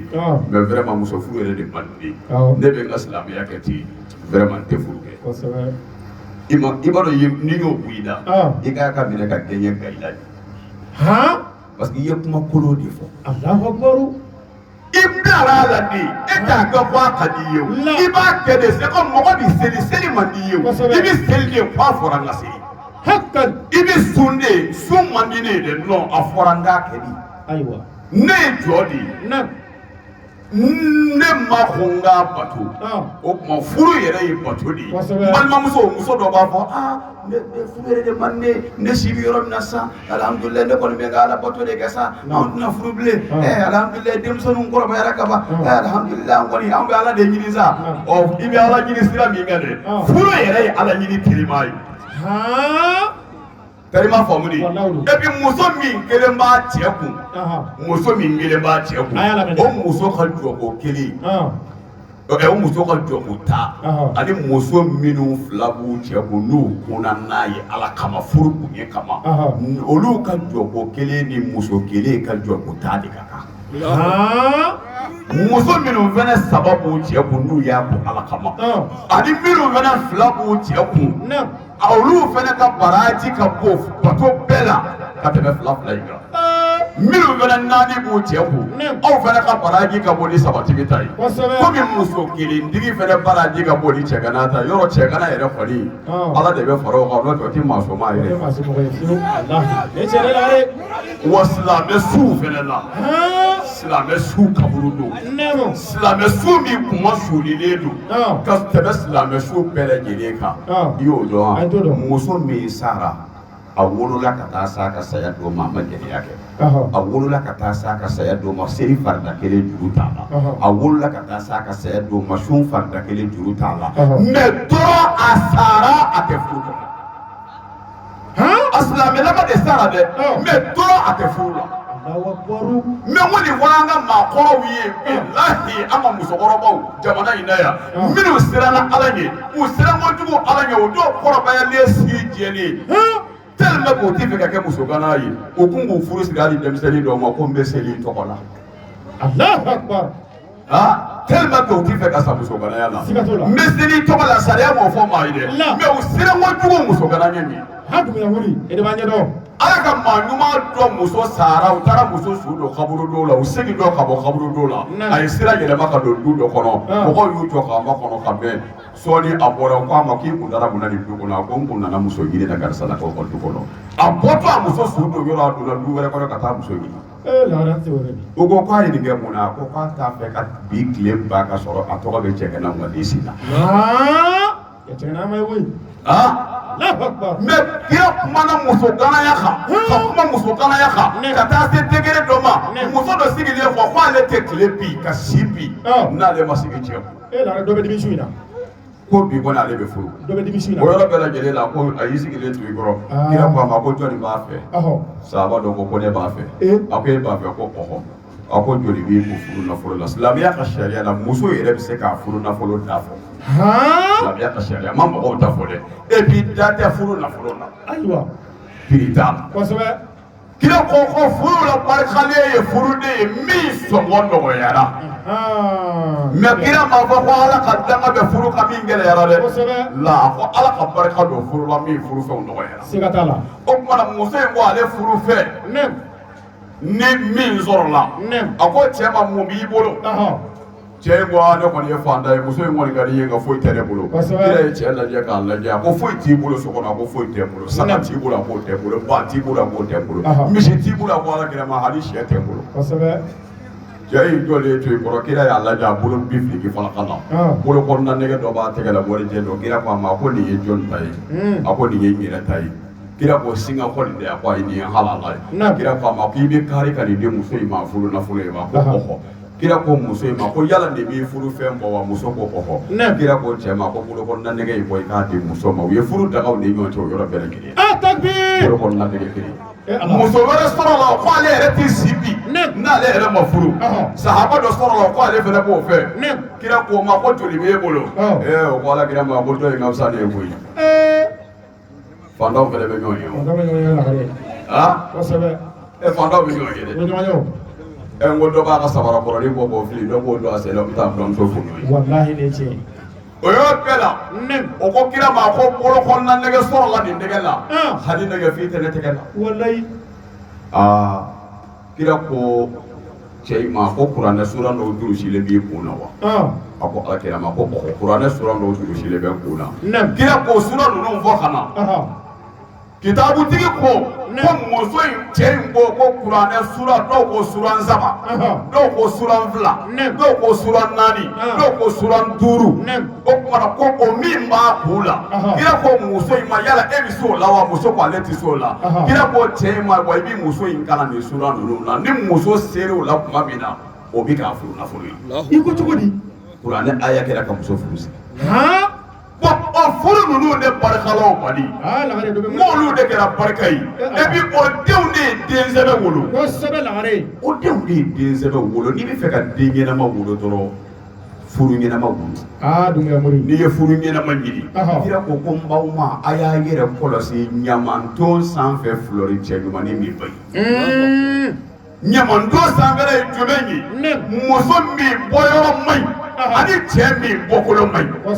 mais vraiment muso furu yɛrɛ de man di ne bɛ n ka silamɛya kɛ ten vraiment n tɛ furu kɛ i b'a dɔn n'i y'o bɔ i la i k'a ka minɛ ka gɛɲɛ bila i la parce que ye kuma kolo de fɔ Allahu Akbar. i bilara la de e t'a kɛ fɔ a ka di ye o i b'a kɛ de c'est comme mɔgɔ bi seli man di ye o i bi seli de fɔ a fɔra n ka seli Hakkan. i bi sun de sun man di ne de non a fɔra n k'a kɛ di Aywa. ne ye jɔ de ye Naam. ne ma kɔn k'a bato o tuma furu yɛrɛ ye bato de ye balimamuso muso dɔ b'a fɔ ne furu yɛrɛ de man ne si bɛ yɔrɔ min na sisan alihamudulilayi ne kɔni bɛ ka ala bato de kɛ sa anw tɛna furu bilen alihamudulilayi denmisɛnninw kɔrɔbayara ka ban alihamudulilayi an kɔni an bɛ ala de ɲini sa ɔ i bɛ ala ɲini sira min kan dɛ furu yɛrɛ ye ala ɲini telima ye telima faamu de et puis muso min kelen b'a cɛ kun muso min kelen b'a cɛ kun o muso ka jɔ ko kelen o muso ka jɔ ko ta ani muso minnu fila b'u cɛ kun n'u kunna n'a ye ala kama furu kun ye kama olu ka jɔ ko kelen ni muso kelen ka jɔ ko ta de ka kan muso minnu fana saba b'u cɛ kun n'u y'a kun ala kama ani minnu fana fila b'u cɛ kun olu fana ka baraji ka bon bato bɛɛ la ka tɛmɛ fila in kan minnu fana naani b'u cɛ kun aw fana ka baraji ka bon ni sabatigi ta ye komi muso kelentigi fana baraji ka bon ni cɛgana ta yɔrɔ cɛgana yɛrɛ kɔni ala de bɛ fara o kan n'o tɛ o tɛ maasoma yɛrɛ wa silamɛ suw fana la silamɛ su kaburu don silamɛ su min kuma suulilen don ka tɛmɛ silamɛ su bɛɛ lajɛlen kan i y'o dɔn wa muso min sara a wolola ka taa s'a ka saya don ma a ma gɛlɛya kɛ a wolola ka taa s'a ka saya don ma seli farida kelen juru t'a la a wolola ka taa s'a ka saya don ma sun farida kelen juru t'a la mais dɔrɔn a sara a tɛ furu kɔnɔ a silamɛlama de sara dɛ mais dɔrɔn a tɛ furu la mais ŋo nin fɔra an ka maakɔrɔw ye bilahi an ka musokɔrɔbaw jamana in na yan minnu siranna ala ɲɛ u siran kojugu ala ɲɛ o dɔw kɔrɔbayalen sigi jɛlen tellement que o tɛ fɛ ka kɛ musokana ye o kun k'u furu siri hali denmisɛnnin dɔw ma ko n bɛ seli tɔgɔ la Allahu Akbar tellement que o tɛ fɛ ka sa musokanaya la n bɛ seli tɔgɔ la sariya m'o fɔ maa ye dɛ mais u siran kojugu musokana ɲɛ min ala ka maa ɲuman dɔ muso sara u taara muso su dɔ kaburu dɔw la u segin dɔ ka bɔ kaburu dɔw la a ye sira yɛlɛma ka don du dɔ kɔnɔ mɔgɔw y'u jɔ k'a makɔnɔ ka bɛn sɔɔni a bɔra u k'a ma k'i kun dara mun na nin du kɔnɔ a ko n kun nana muso ɲini na karisa la k'o ka du kɔnɔ a bɔtɔ a muso su dɔ yɔrɔ a donna du wɛrɛ kɔnɔ ka taa muso ɲini o ko k'a ye nin kɛ mun na a ko k'a t'a fɛ ka bi tile ban ka sɔrɔ a tɔgɔ bɛ cɛ kana ŋɔni la mais kira kumana muso ganaya kan ka kuma muso ganaya kan ka taa se degré dɔ ma muso dɔ sigilen fɔ k'ale tɛ tile bi ka si bi n'ale ma sigi cɛ kun ko bi kɔni ale bɛ furu o yɔrɔ bɛɛ lajɛlen la ko a y'i sigilen to i kɔrɔ kira ko a ma ko jɔnni b'a fɛ sahaba dɔ ko ne b'a fɛ a ko e b'a fɛ ko ɔhɔ a ko joli b'i ko furu nafolo la silamɛya ka sariya la muso yɛrɛ bɛ se k'a furu nafolo da fɔ silamɛya ka sariya ma mɔgɔw ta fɔ dɛ et puis da tɛ furu nafolo la piri t'a la kira ko furu la barikalen ye furuden ye min sɔngɔ nɔgɔyara mais kira m'a fɔ ko ala ka danga bɛ furu ka min gɛlɛyara dɛ la a ko ala ka barika don furu la min furufɛnw nɔgɔyara o kumana muso in ko ale furu fɛ ni min sɔrɔla a ko cɛ ma mun b'i bolo cɛ in ko ne kɔni ye fanda ye muso in kɔni ka di ye nka foyi tɛ ne bolo kira ye cɛ lajɛ k'a lajɛ a ko foyi t'i bolo so kɔnɔ a ko foyi tɛ n bolo saga t'i bolo a k'o tɛ n bolo ba t'i bolo a k'o tɛ n bolo misi t'i bolo a ko ala kira ma hali sɛ tɛ n bolo cɛ in jɔlen to yen kɔrɔ kira y'a lajɛ a bolo bi filiki falaka la bolo kɔnɔna nɛgɛ dɔ b'a tɛgɛ la warijɛ dɔ kira ko a ma a ko nin ye jɔnni ta ye a ko nin ye n yɛrɛ ta ye kira ko singa kɔni de a ko ayi nin ye halala ye kira ko a ma k'i bɛ kari ka nin di muso in ma furu nafolo ye ma ko kɔkɔ kira ko muso in ma ko yala de b'i furu fɛn bɔ wa muso ko kɔkɔ kira ko cɛ ma ko bolo kɔnɔna nɛgɛ in bɔ i k'a di muso ma u ye furu dagaw ni ɲɔgɔn cɛ o yɔrɔ bɛɛ lajɛlen bolo kɔnɔna nɛgɛ kelen muso wɛrɛ sɔrɔ la ko ale yɛrɛ t'i si bi n'ale yɛrɛ ma furu sahaba dɔ sɔrɔ la ko ale fɛnɛ b'o fɛ kira ko ma ko joli b'e bolo o ko ala kira ma ko dɔ in ka fisa ne ye koyi fandaw fɛnɛ bɛ ɲɔgɔn ye fandaw bɛ ɲɔgɔn ye dɛ n ko dɔ b'a ka samara kɔrɔlen bɔ fili dɔ b'o don a sen na o bɛ taa buramuso fo n'o ye o yɔrɔ bɛɛ la o ko kira ma ko bolo kɔnɔna nɛgɛ sɔrɔ la nin nɛgɛ la hali nɛgɛ f'i tɛ ne tɛgɛ la kira ko cɛ ma ko kuranɛ sura dɔw durusilen b'i kun na wa a ko alakira ma ko kuranɛ sura dɔw durusilen bɛ kun na kira ko sura ninnu fɔ ka na kitabutigi ko muso in cɛ in ko kuranɛ sura dɔw ko sura saba dɔw ko sura fila dɔw ko sura naani dɔw ko sura duuru o kumana ko o min b'a kun la kira ko muso in ma yala e bɛ se o la wa muso ko ale tɛ se o la kira ko cɛ in ma wa i bɛ muso in kalan nin sura ninnu na ni muso sera o la tuma min na o bɛ k'a furu nafolo ye. I ko cogo di? kuranɛ aya kɛra ka muso furu siri. o furu ninnu de barikalaw bali n'olu de kɛra barika ye et puis o denw de ye den sɛbɛ wolo o denw de ye den sɛbɛ wolo n'i bɛ fɛ ka den ɲɛnama wolo dɔrɔn furu ɲɛnama wolo n'i ye furu ɲɛnama ɲini kira ko n baw ma a y'a yɛrɛ kɔlɔsi ɲamanton sanfɛ fulɔri cɛ ɲumanin min ba ye ɲamanton sanfɛla ye jumɛn ye muso min bɔyɔrɔ man ɲi ani cɛ min bɔkolo man ɲi.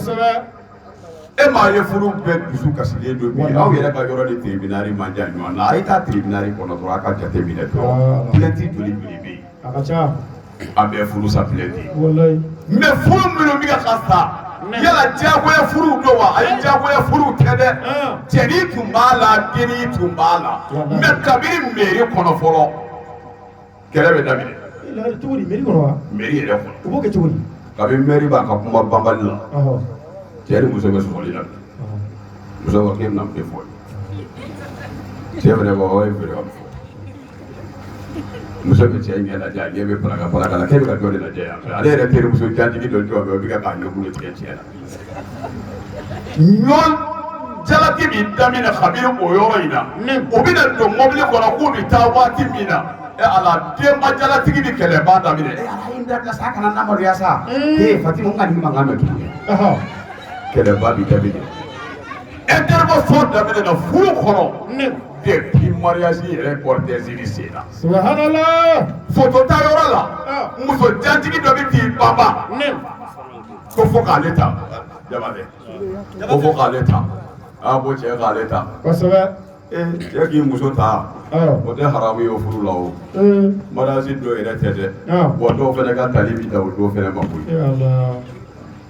E m'a ye furu bɛɛ dusu kasilen don bi aw yɛrɛ ka yɔrɔ de tribunal man jan ɲɔgɔn na a ye taa tribunal kɔnɔ dɔrɔn a ka jate minɛ dɔrɔn plainte joli joli bɛ yen a bɛɛ furu sa plainte mais furu minnu bɛ ka sa yala diyagoya furu don wa ayi diyagoya furu tɛ dɛ cɛnin tun b'a la dennin tun b'a la mais kabini mairie kɔnɔ fɔlɔ kɛlɛ bɛ daminɛ mairie yɛrɛ kɔnɔ kabini mairie b'a ka kuma banbali la cɛ ni muso bɛ sɔgɔli la muso ko k'e bɛna mun de fɔ cɛ fana ko o ye feere ka fɔ muso bɛ cɛ ɲɛ lajɛ a ɲɛ bɛ palaka la k'e bɛ ka dɔ de lajɛ yan ale yɛrɛ terimuso jatigi dɔ jɔ o bɛ kɛ k'a ɲɛkulu tigɛ cɛ la ɲɔ jalaki min daminɛ kabini o yɔrɔ in na o bɛna don mɔbili kɔnɔ k'u bɛ taa waati min na ala denba jalatigi ni kɛlɛba daminɛ ala in dabila sa a kana namaruya sa Fatima n ka nin mankan mɛn tuguni kɛlɛba bi daminɛ intervention daminɛ na furu kɔnɔ depuis mariage yɛrɛ cortège bi sen na subhanallah photo ta yɔrɔ la muso jatigi dɔ bɛ k'i baba ko fo k'ale ta jabate ko fo k'ale ta a ko cɛ k'ale ta kosɛbɛ cɛ k'i muso ta o tɛ haramu ye o furu la o mariage dɔ yɛrɛ tɛ dɛ wa dɔw fana ka tali bi da o dɔw fana ma koyi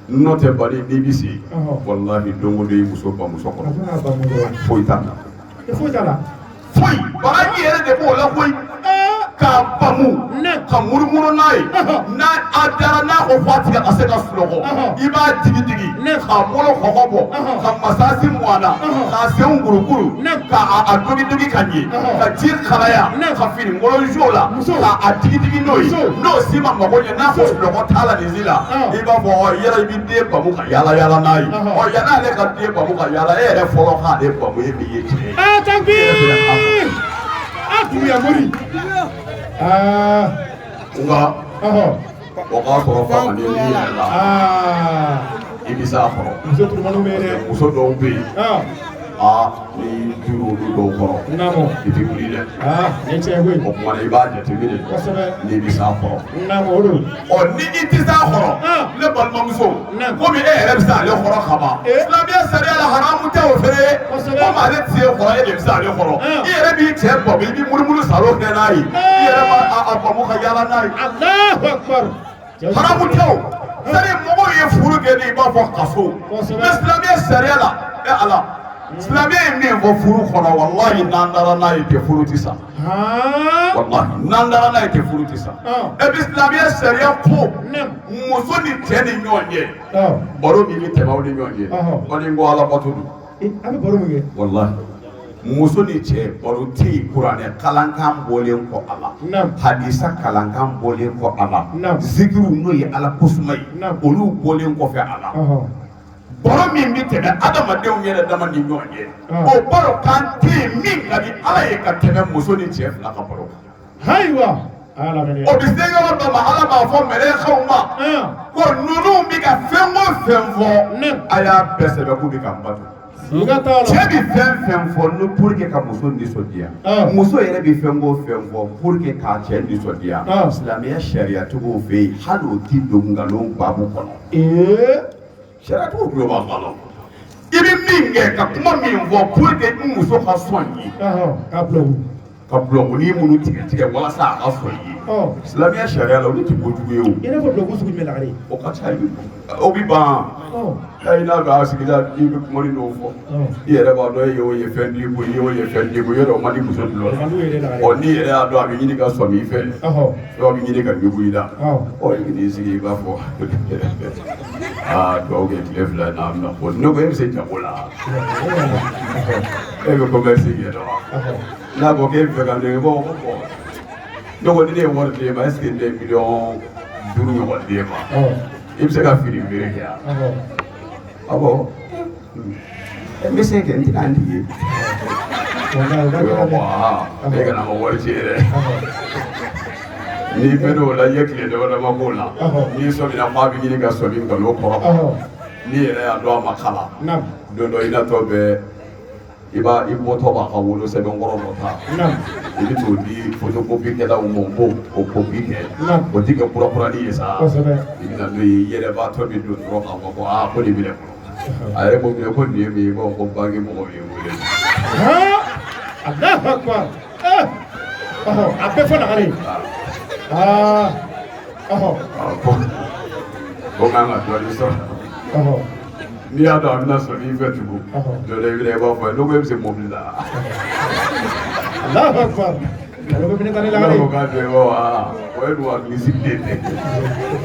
n'o tɛ bari n'i bɛ se walahi don o don i muso bamuso kɔrɔ foyi t'a la foyi baraji yɛrɛ de b'o la koyi k'a bamu ka murumuru n'a ye n'a a dara n'a ko f'a tigɛ ka se ka sunɔgɔ i b'a digi digi k'a bolo kɔgɔ bɔ ka masasi mu a la k'a senw kurukuru k'a dogi dogi ka ɲɛ ka ji kalaya ka fini ŋɔlɔnzo la k'a digi digi n'o ye n'o si ma mago ɲɛ n'a ko sunɔgɔ t'a la nin si la i b'a fɔ yɛrɛ i bɛ den bamu ka yaala yaala n'a ye yan'ale ka den bamu ka yaala e yɛrɛ fɔlɔ k'ale bamu e min ye tiɲɛ ye. Mori nka o k'a sɔrɔ fanga ni yɛrɛ la i bɛ s'a kɔrɔ muso dɔw bɛ yen ni juru olu dɔw kɔrɔ i tɛ wuli dɛ o kumana i b'a jateminɛ n'i bɛ s'a kɔrɔ ni i tɛ s'a kɔrɔ ne balimamuso komi e yɛrɛ bɛ s'ale kɔrɔ kaban silamɛya sariya la haramu tɛ o fana ye komi ale tɛ se kɔrɔ e de bɛ s'ale kɔrɔ i yɛrɛ b'i cɛ bamu i b'i munumunu salon kɛ n'a ye i yɛrɛ b'a bamu ka yaala n'a ye haramu tɛ o sani mɔgɔw ye furu kɛ ni i b'a fɔ kaso mɛ silamɛya sariya la ala silamɛya ye min fɔ furu kɔnɔ walahi n'an dara n'a ye tɛ furu tɛ sa walahi n'an dara n'a ye tɛ furu tɛ sa et puis silamɛya sariya ko muso ni cɛ ni ɲɔgɔn cɛ baro min bɛ tɛmɛ aw ni ɲɔgɔn cɛ ko ni ko ala bato don an bɛ baro min kɛ walahi muso ni cɛ baro tɛ yen kuranɛ kalankan bɔlen kɔ a la hadisa kalankan bɔlen kɔ a la zikiru n'o ye ala kosuma ye olu bɔlen kɔfɛ a la baro min bɛ tɛmɛ adamadenw yɛrɛ dama ni ɲɔgɔn cɛ o baro kan tɛ yen min ka di ala ye ka tɛmɛ muso ni cɛ fila ka baro kan ayiwa o bɛ se yɔrɔ dɔ ma ala b'a fɔ mɛlɛkɛw ma ko ninnu bɛ ka fɛn o fɛn fɔ a y'a bɛɛ sɛbɛn k'u bɛ ka bato cɛ bɛ fɛn fɛn fɔ no pour que ka muso nisɔndiya muso yɛrɛ bɛ fɛn o fɛn fɔ pour que k'a cɛ nisɔndiya silamɛya sariyatigiw fɛ yen hali o tɛ don nkalon baabu kɔnɔ sariyatigiw tulo b'a kɔnɔ i bɛ min kɛ ka kuma min fɔ pour que n muso ka sɔn ye ka ka bulɔnkoni minnu tigɛ walasa a ka sɔn i ye silamɛya sariya la olu tɛ kojugu ye o i n'a fɔ bulɔnkun sugu jumɛn lagare o ka ca o bi ban i n'a dɔn a sigida i bɛ kumani dɔw fɔ i yɛrɛ b'a dɔn e y'o ye fɛn di ko i y'o ye fɛn di ko i yɛrɛ o man di muso dulɔ n'i yɛrɛ y'a dɔn a bɛ ɲini ka sɔmi i fɛ dɔw bɛ ɲini ka ɲugu i la i bɛ n'i sigi i b'a fɔ dugawu kɛ tile fila n'a bɛna fɔ ne ko e bɛ se jago la e bɛ commerce kɛ dɔrɔn n'a ko k'e bɛ fɛ ka nɛgɛ bɔ ne ko ni ne ye wari d'e ma est-ce que ne ye miliyɔn 5 ɲɔgɔn d'e ma i bɛ se ka fini feere kɛ yan awɔ n bɛ se kɛ n tɛna n digi e kana n ka wari ci dɛ n'i bɛ n'o la i ye tile dama k'o la n'i sɔmina k'a bɛ ɲini ka sɔmi nkalon kɔrɔ n'i yɛrɛ y'a dɔn a ma kala don dɔ i natɔ bɛ i bɔtɔ b'a ka wolo sɛbɛn kɔrɔ dɔ ta i bɛ t'o di photocopie kɛlaw ma o b'o o copie kɛ o tɛ kɛ kurakurani ye sa i bɛ na n'o ye i yɛrɛ b'a tɔ bɛ don dɔrɔn k'a fɔ ko ko nin bɛ ne bolo a yɛrɛ ko minɛ ko nin ye min ye ko banque mɔgɔw ye wele. Allahu Akbar a bɛɛ fɔ lagare ko kan ka dɔɔnin sɔrɔ n'i y'a dɔn a bɛna sɔrɔ i fɛ tugun dɔ la i bɛ b'a fɔ ne ko e bɛ se mobili la Allahu Akbar ne ko k'a bɛ o ye dun hakili sigilen tɛ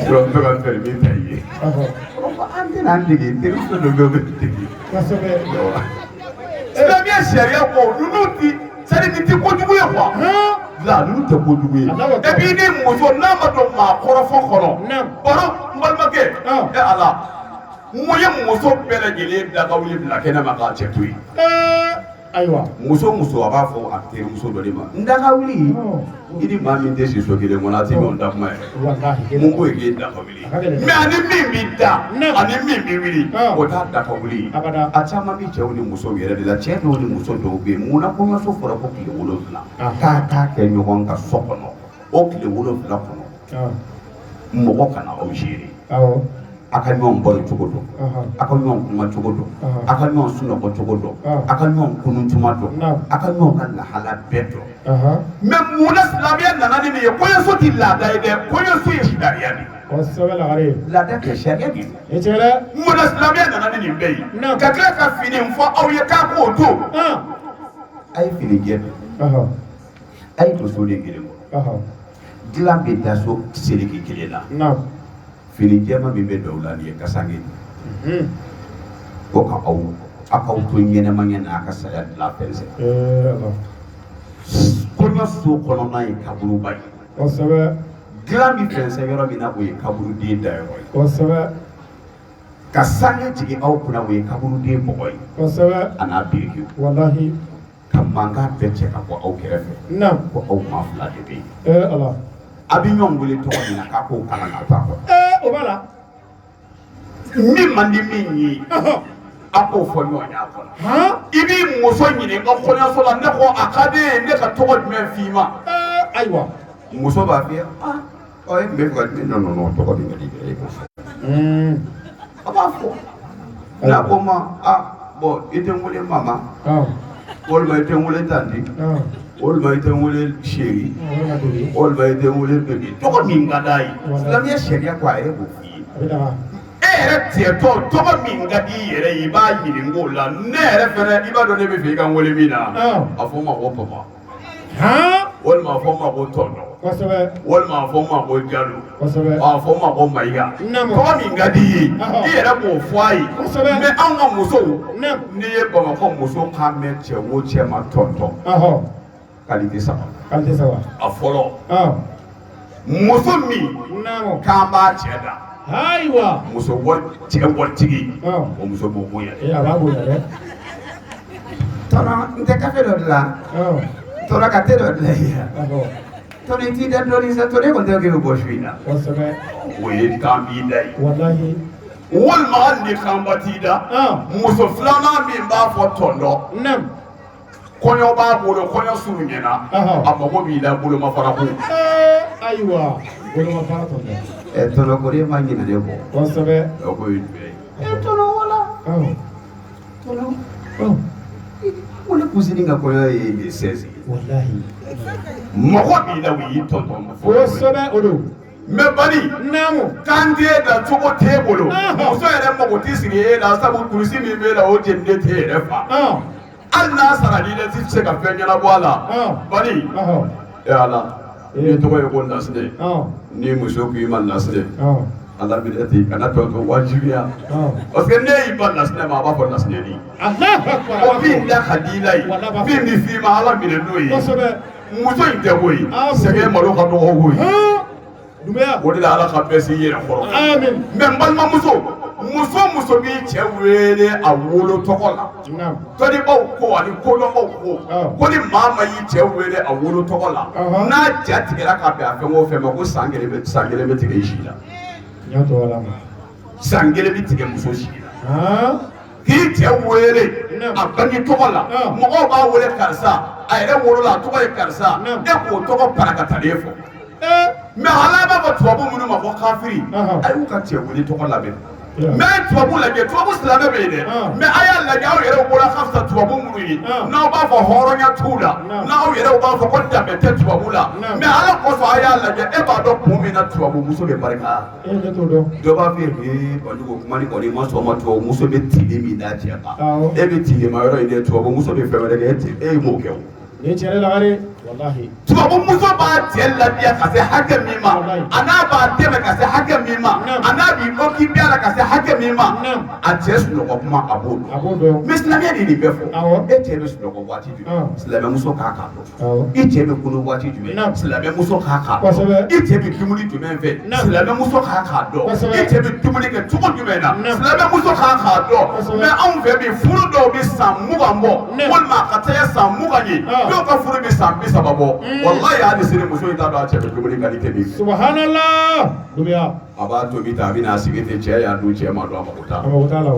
sinon n bɛ ka fɛɛrɛ min ta i ye an tɛna an dege terimuso dɔ bɛ yen o bɛ dege silamɛya sariya kɔ ninnu ti c'est-à-dire nin tɛ kojugu ye quoi la ninnu tɛ kojugu ye et puis ni muso n'a ma don maa kɔrɔfɔ kɔnɔ baro n balimakɛ e Ala mun ye muso bɛɛ lajɛlen daga wuli bila kɛnɛ ma k'a cɛ to yen ayiwa muso a b'a fɔ a terimuso dɔ de ma n daga wuli i ni maa min tɛ si so kelen kɔnɔ a tɛ ɲɔgɔn da kuma ye mun ko ye k'e daga wuli mais ani min b'i da ani min b'i wuli o t'a daga wuli a caman bɛ cɛw ni musow yɛrɛ de la cɛ dɔw ni muso dɔw bɛ yen mun na kɔɲɔso fɔra ko tile 7 k'a kɛ ɲɔgɔn ka so kɔnɔ o tile 7 kɔnɔ mɔgɔ kana aw gérer a ka ɲɔgɔn balo cogo dɔn a ka ɲɔgɔn kuma cogo dɔn a ka ɲɔgɔn sunɔgɔ cogo dɔn a ka ɲɔgɔn kununtuma dɔn a ka ɲɔgɔn ka lahala bɛɛ dɔn mais mun na silamɛya nana ni nin ye kɔɲɔso tɛ laada ye dɛ kɔɲɔso ye sariya de ye laada tɛ sariya de ye mun na silamɛya nana ni nin bɛɛ ye ka tila ka fini fɔ aw ye k'a k'o to a ye fini jɛ don a ye muso de kelen kɔrɔ dilan bɛ da so seleke kelen na fini jɛma min bɛ dɔw la nin ye kasange ko ka aw to ɲɛnɛmaya na a ka saya dilan fɛn kɔɲɔso kɔnɔna ye kaburuba ye dilan bɛ fɛnsɛn yɔrɔ min na o ye kaburuden dayɔrɔ ye ka sange jigin aw kunna o ye kaburuden bɔgɔ ye a n'a birikiw ka mankan bɛɛ cɛ ka bɔ aw kɛrɛfɛ ko aw maa 2 de bɛ yen a bɛ ɲɔgɔn wele tɔgɔ min na k'a k'o kalan ka to a kɔrɔ o b'a la min man di min ye a k'o fɔ ɲɔgɔn y'a kɔnɔ i b'i muso ɲininka kɔɲɔso la ne ko a ka di ye ne ka tɔgɔ jumɛn f'i ma ayiwa muso b'a f'i ye e tun bɛ fɛ ka nɔnɔ tɔgɔ min ka di e ma a b'a fɔ n'a ko ma bon i tɛ n wele mama walima i tɛ n wele tanti walima i tɛ n wele chéri walima i tɛ n wele bébé tɔgɔ min ka d'a ye silamɛya sariya ko a yɛrɛ b'o f'i ye e yɛrɛ tiyɛtɔ tɔgɔ min ka di i yɛrɛ ye i b'a ɲininka o la ne yɛrɛ fɛnɛ i b'a dɔn ne bɛ fɛ i ka n wele min na a fɔ n ma ko papa walima a fɔ n ma ko tɔntɔn walima a fɔ n ma ko jalo a fɔ n ma ko mayiga tɔgɔ min ka di i ye i yɛrɛ b'o fɔ a ye mais anw ka musow n'i ye Bamakɔ muso kan mɛn cɛ o cɛ ma tɔntɔn qualité 3 a fɔlɔ muso min k'an b'a cɛ da ayiwa muso cɛ waritigi o muso b'o bonya a b'a bonya dɛ tɔnɔ n tɛ kafe dɔ dilan tɔnɔ ka te dɔ dilan i ye tɔnɔ i t'i da dɔɔnin sa tɔnɔ e kɔni tɛ k'e bɛ bɔ su in na o ye kan b'i da ye walima hali ni kan ba t'i da muso filanan min b'a fɔ tɔntɔn kɔɲɔ b'a bolo kɔɲɔ surunyana a mago b'i la bolomafara ko ayiwa bolomafara tɔntɔn tɔnɔ ko e ma ɲinɛ ne kɔ kosɛbɛ o ko ye jumɛn ye tɔnɔ wala tɔnɔ ko ne kusini ka kɔɲɔ ye le 16 ye mɔgɔ b'i la u y'i tɔntɔn kosɛbɛ o don mɛ bani naamu kan t'e da cogo t'e bolo muso yɛrɛ mago t'i sigi e la sabu kulusi min b'e la o jeninen t'e yɛrɛ fa hali n'a sara n'i tɛ se ka fɛn ɲɛnabɔ a la bani ala n'i tɔgɔ ye ko Nasire ni muso k'i ma Nasire ala bɛ ten kana tɔntɔn wajibiya parce que ne y'i ba Nasire ma a b'a fɔ Nasire ni o min da ka di i la ye min bɛ f'i ma ala minɛ n'o ye muso in tɛ ko ye sɛgɛn malo ka dɔgɔ ko ye o de la ala ka bɛɛ s'i yɛrɛ kɔrɔ mɛ n balimamuso muso b'i cɛ wele a wolo tɔgɔ la tɔnnibaw ko ani kodɔnbaw ko ni maa ma y'i cɛ wele a wolo tɔgɔ la n'a ja tigɛra ka bɛn a fɛn o fɛn ma ko san kelen bɛ tigɛ i si la san kelen bɛ tigɛ muso si la k'i cɛ wele a bange tɔgɔ la mɔgɔw b'a wele karisa a yɛrɛ wolola a tɔgɔ ye karisa e k'o tɔgɔ barakatalen fɔ mɛ ala b'a fɔ tubabu minnu ma ko kafiri a y'u ka cɛ wele tɔgɔ labɛn mɛ tubabu lajɛ tubabu silamɛ bɛ yen dɛ mɛ a y'a lajɛ aw yɛrɛ bɔra ka fisa tubabu minnu ye n'aw b'a fɔ hɔrɔnya t'u la n'aw yɛrɛ b'a fɔ ko danbe tɛ tubabu la mɛ ala kosɔn a y'a lajɛ e b'a dɔn kun min na tubabu muso bɛ barika dɔ b'a fɔ ye bajugu kuma ni kɔni ma sɔn ma tubabu muso bɛ tile min d'a cɛ kan e bɛ tile ma yɔrɔ in dɛ tubabu muso bɛ fɛn wɛrɛ kɛ e m'o kɛ o. tubabu muso b'a cɛ labiya ka se hakɛ min ma a n'a b'a dɛmɛ ka se hakɛ min ma a n'a b'i occuper la ka se hakɛ min ma a cɛ sunɔgɔ kuma a b'o dɔn mais silamɛya de nin bɛɛ fɔ e cɛ bɛ sunɔgɔ waati jumɛn silamɛmuso k'a k'a dɔn i cɛ bɛ kunu waati jumɛn silamɛmuso k'a k'a dɔn i cɛ bɛ dumuni jumɛn fɛ silamɛmuso k'a k'a dɔn i cɛ bɛ dumuni kɛ cogo jumɛn na silamɛmuso k'a k'a dɔn mais anw fɛ bi furu dɔw bɛ san 20 bɔ walima a ka tɛgɛ san 20 ye dɔw ka furu bɛ san 30 bɔ wallahi hali sini muso in t'a dɔn a cɛ bɛ dumuni kɛ ni kɛ min subhanallah a b'a tobi ta a bɛna sigi ten cɛ y'a dun cɛ ma dɔn a mako t'a la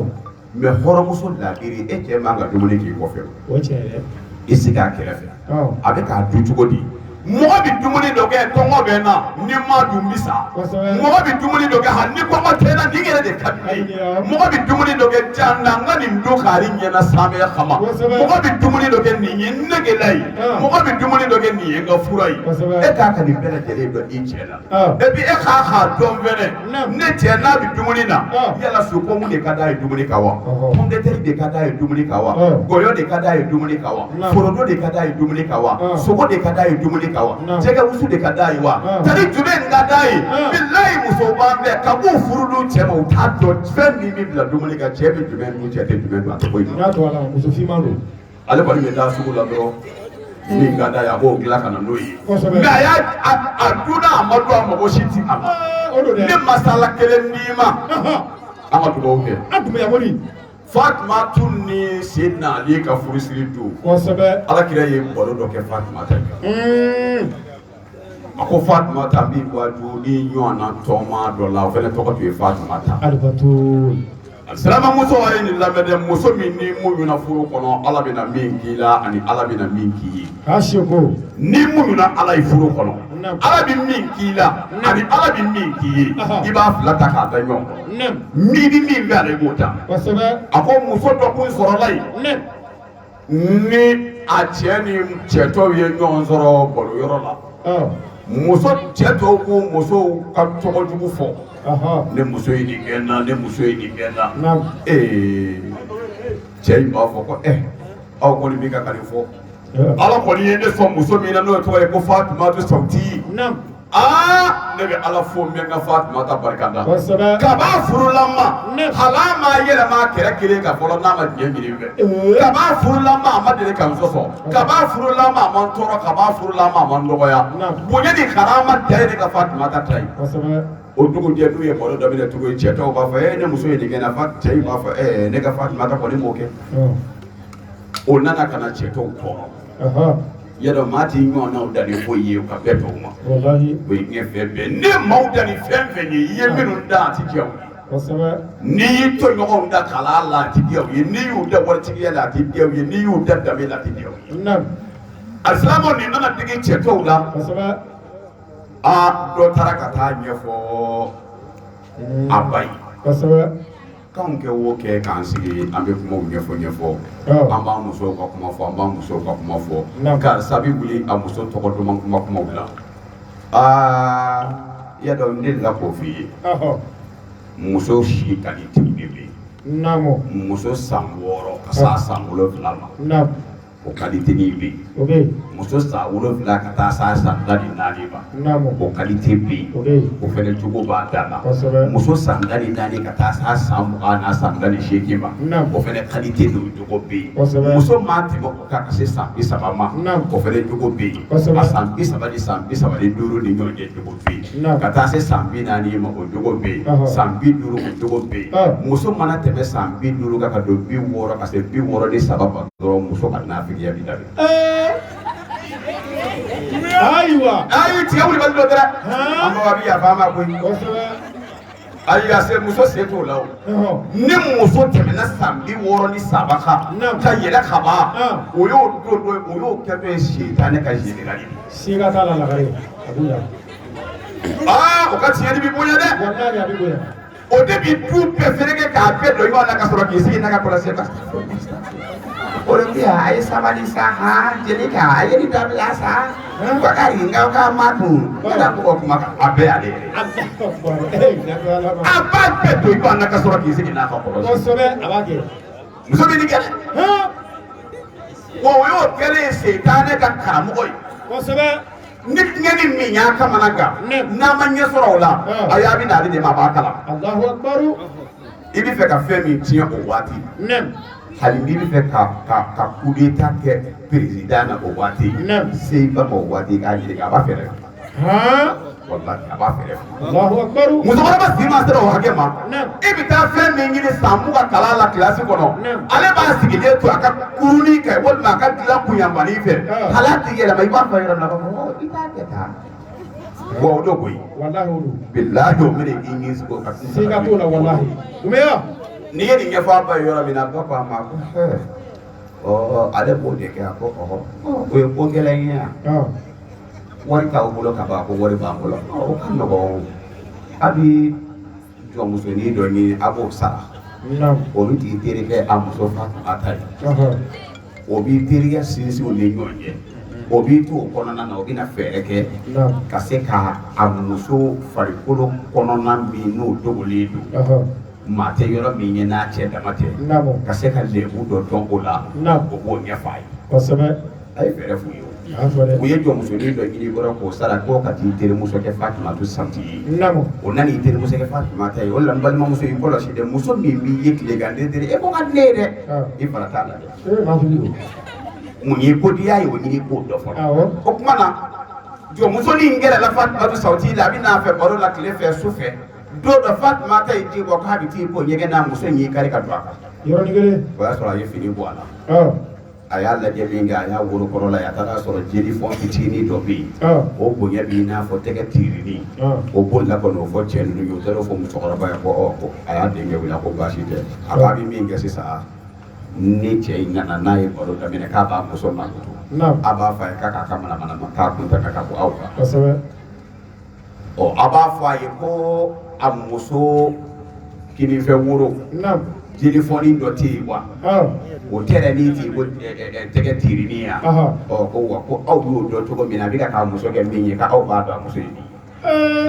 mais hɔrɔnmuso labiri e cɛ man ka dumuni k'i kɔfɛ i sigi a kɛrɛfɛ a bɛ k'a dun cogo di mɔgɔ bɛ dumuni dɔ kɛ kɔngɔ bɛ na ni ma dun bi sa mɔgɔ bɛ dumuni dɔ kɛ hali ni kɔngɔ tɛ na ni yɛrɛ de ka di ne ye mɔgɔ bɛ dumuni dɔ kɛ jan na n ka nin don k'ari ɲɛna sanfɛ kama mɔgɔ bɛ dumuni dɔ kɛ nin ye negela ye mɔgɔ bɛ dumuni dɔ kɛ nin ye n ka fura ye e k'a ka nin bɛɛ lajɛlen dɔn i cɛ la et puis e k'a k'a dɔn fɛnɛ ne cɛ n'a bɛ dumuni na yala sokomu de ka d'a ye dumuni kan wa pomme de terre de ka d'a ye dumuni kan wa gɔyɔ de ka d'a ye dumuni kan wa foronto de ka d'a ye dumuni kan wa sogo de ka d'a ye dumuni jɛgɛ wusu de ka d'a ye wa tari jumɛn ka d'a ye bilayi musow b'an fɛ ka b'u furulu cɛ ma u t'a dɔn fɛn min bɛ bila dumuni kan cɛ bɛ jumɛn dun cɛ tɛ jumɛn dun a tɛ foyi dɔn ale kɔni bɛ taa sugu la dɔrɔn min ka d'a ye a b'o dilan ka na n'o ye mɛ a y'a dun a ma dun a mago si ti a ma ne masala kelen n'i ma an ka dugawu kɛ Fatima tun ni Seydina Ali ka furusiri don Alakira ye baro dɔ kɛ Fatima ta a ko Fatima ta b'i waju ni ɲɔgɔn na tɔma dɔ la o fɛnɛ tɔgɔ tun ye Fatima ta silamɛmuso ye nin lamɛn dɛ muso min ni mun mina furu kɔnɔ Ala bɛna min k'i la ani Ala bɛna min k'i ye ni mun mina Ala ye furu kɔnɔ Ala bɛ min k'i la ani Ala bɛ min k'i ye i b'a fila ta k'a da ɲɔgɔn kɔrɔ min ni min bɛ ale b'o ta a ko muso dɔ kun sɔrɔla yen ni a cɛ ni cɛtɔw ye ɲɔgɔn sɔrɔ balo yɔrɔ la muso cɛ tɔw ko musow ka tɔgɔ jugu fɔ ne muso ye nin kɛ n na ne muso ye nin kɛ n na cɛ in b'a fɔ ko aw kɔni min ka nin fɔ Ala kɔni ye ne sɔn muso min na n'o tɔgɔ ye ko Fatumata Sawti ne bɛ Ala fo n bɛ n ka Fatumata barikada kab'a furulama hal'a ma yɛlɛma kɛrɛ kelen kan fɔlɔ n'a ma diɲɛ ɲini fɛ kab'a furulama a ma deli ka n sɔsɔ kab'a furulama a ma n tɔɔrɔ kab'a furulama a ma n dɔgɔya bonya ni karama da ye ne ka Fatumata ta ye o dugujɛ n'u ye baro daminɛ tugun ye cɛtɔw b'a fɔ ne muso ye nin kɛ na cɛ in b'a fɔ ne ka Fatumata kɔni m'o kɛ o nana ka na cɛtɔw tɔɔrɔ yadɔ maa t'i ɲɔgɔnnaw da ni foyi ye ka bɛɛ tɔw ma o ye ɲɛ fɛn bɛɛ ne maaw da ni fɛn fɛn ye i ye minnu da a ti diya u ye n'i y'i to ɲɔgɔnw da kala la a ti diya u ye n'i y'u da waritigiya la a ti diya u ye n'i y'u da danbe la a ti diya u ye alisilamu nin nana digi cɛtɔw la dɔ taara ka taa ɲɛfɔ a ba ye Kan kɛ wo kɛ k'an sigi an bɛ kumaw ɲɛfɔ an b'an musow ka kuma fɔ an b'an musow ka kuma fɔ karisa bɛ wuli a muso tɔgɔ duman kumaw la i y'a dɔn ne delila k'o f'i ye muso si qualité bɛ yen muso san 6 ka s'a san 7 ma o qualité bɛ yen muso san 7 ka taa s'a san 14 ma o qualité bɛ yen o fɛnɛ cogo b'a dan na muso san 14 ka taa s'a san 20 n'a san 18 ma o fɛnɛ qualité n'o cogo bɛ yen muso maa tɛmɛ o kan ka se san 30 ma o fɛnɛ cogo bɛ yen a san 30 ni san 35 ni ɲɔgɔn cɛ cogo bɛ yen ka taa se san 40 ma o cogo bɛ yen san 50 o cogo bɛ yen muso mana tɛmɛ san 50 kan ka don 60 ka se 63 ma dɔrɔn muso ka nafigiya bɛ daminɛ. Ayiwa ayi tiga wuli bali dɔ dɛ an b'a bi yafa ma koyi ayi a se muso se t'o la o ni muso tɛmɛna san 63 kan ka yɛlɛ ka ban o y'o kɛ dɔ ye sitanɛ ka général siga t'a la lagare a b'u la o ka tiɲɛni bɛ bonya dɛ wallahi a bɛ bonya o de bi du bɛɛ fereke k'a bɛɛ dɔn i b'a la ka sɔrɔ k'i sigi n'a ka kɔlɔsi kan o de bi a ye sabali sa jeli ka a ye ni dabila sa wa ka ringa ka ma dun ala ko kuma a bɛɛ ale a b'a bɛɛ dɔn i b'a la ka sɔrɔ k'i sigi n'a ka kɔlɔsi kosɛbɛ a b'a kɛ muso bɛ nin kɛ o y'o kɛlen sitanɛ ka karamɔgɔ ye kosɛbɛ ni tiɲɛni min y'a kamana gan n'a ma ɲɛ sɔrɔ o la a y'a bɛ n'ale de ma a b'a kalan Allahu Akbar i bɛ fɛ ka fɛn min tiɲɛ o waati hali n'i bɛ fɛ ka coup d'état kɛ président na o waati se ba ma o waati k'a ɲininka a b'a fɛɛrɛ wallahi a b'a fɛɛrɛ Allahu Akbar musokɔrɔba si ma sera o hakɛ ma i bɛ taa fɛn min ɲini san 10 ka kalan la kilasi kɔnɔ ale b'a sigilen to a ka kurunin kɛ walima a ka dilan kunyanfani fɛ hali a tɛ yɛlɛma i b'a fɔ yɔrɔ min na i t'a kɛ tan wa o don koyi wallahi o don bilahi o bɛna i ɲɛ sigi o ka siga t'o la wallahi umeya n'i ye nin ɲɛfɔ a ba ye yɔrɔ min na ba ko a ma ko ale b'o de kɛ a ko o ye ko gɛlɛn ye yan wari t'aw bolo ka ban ko wari b'an bolo o ka nɔgɔn a bɛ jɔnmusonin dɔ ɲini a b'o sara o bɛ t'i terikɛ a muso Fatumata ye o b'i terikɛ sinsin o ni ɲɔgɔn cɛ o b'i to o kɔnɔna na o bɛna fɛɛrɛ kɛ ka se ka a muso farikolo kɔnɔna min n'o dogolen don maa tɛ yɔrɔ min ye n'a cɛ dama tɛ ka se ka lebu dɔ dɔn o la o b'o ɲɛfɔ a ye kosɛbɛ a ye fɛɛrɛ f'u ye u ye jɔnmusonin dɔ ɲini kɔrɔ k'o sara k'o ka t'i terimuso kɛ Fatumata santi ye o nana i terimuso kɛ Fatumata ye o la n balimamuso i kɔlɔsi dɛ muso min b'i ye tilegan den e ko ka di ne ye dɛ i fana t'a la dɛ mun ye kodiya ye o ɲini k'o dɔ fɔlɔ o kuma na jɔnmusonin gɛrɛla Fatumata santi la a bɛ n'a fɛ baro la tile fɛ su fɛ don dɔ Fatumata ye ji bɔ k'a bɛ t'i ko ɲɛgɛn na muso in y'i kari ka don a kan yɔrɔnin kelen o y'a sɔrɔ a ye fini bɔ a la a y'a lajɛ min kɛ a y'a worokɔrɔ la a taara sɔrɔ jeli fɔn fitinin dɔ bɛ yen o bonya b'i n'a fɔ tɛgɛ tirinin o bolila ka n'o fɔ cɛ ninnu ye o taara fɔ musokɔrɔba ye ko a y'a denkɛ wele ko baasi tɛ a k'a bɛ min kɛ sisan ni cɛ in nana n'a ye baro daminɛ k'a b'a muso mankutu a b'a fɔ a ye k'a k'a ka manamana ma k'a kun tɛ ka bɔ aw kan a b'a fɔ a ye ko a muso kinifɛ woro jeli fɔnin dɔ tɛ yen wa o tɛrɛ ni tɛ ko tɛgɛ tirinin ya ko wa ko aw y'o dɔn cogo min na a bɛ k'a muso kɛ min ye k'aw b'a dɔn a muso ye min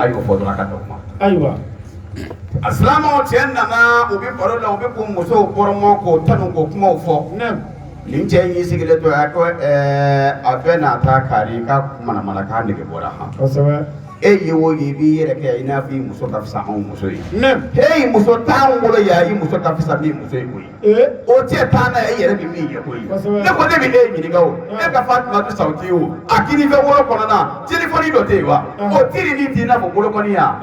a y'o fɔ dɔrɔn a ka dɔn ma ayiwa a silamɛw cɛ nana u bɛ baro la u bɛ ko musow kɔrɔmɔ k'o tanu k'o kumaw fɔ nin cɛ in y'i sigilen to a ko a bɛɛ n'a ta kari ka manamanakan nege bɔra han e ye o ye i b'i yɛrɛ kɛ i n'a fɔ i muso ka fisa anw muso ye he muso t'anw bolo yan i muso ka fisa min muso ye koyi o cɛ t'an na e yɛrɛ bɛ min ye koyi ne ko ne bɛ e ɲininka o e ka Fatumata santi o a kinifɛ woro kɔnɔna telefɔni dɔ tɛ yen wa o tiri ni t'i n'a fɔ bolokɔni yan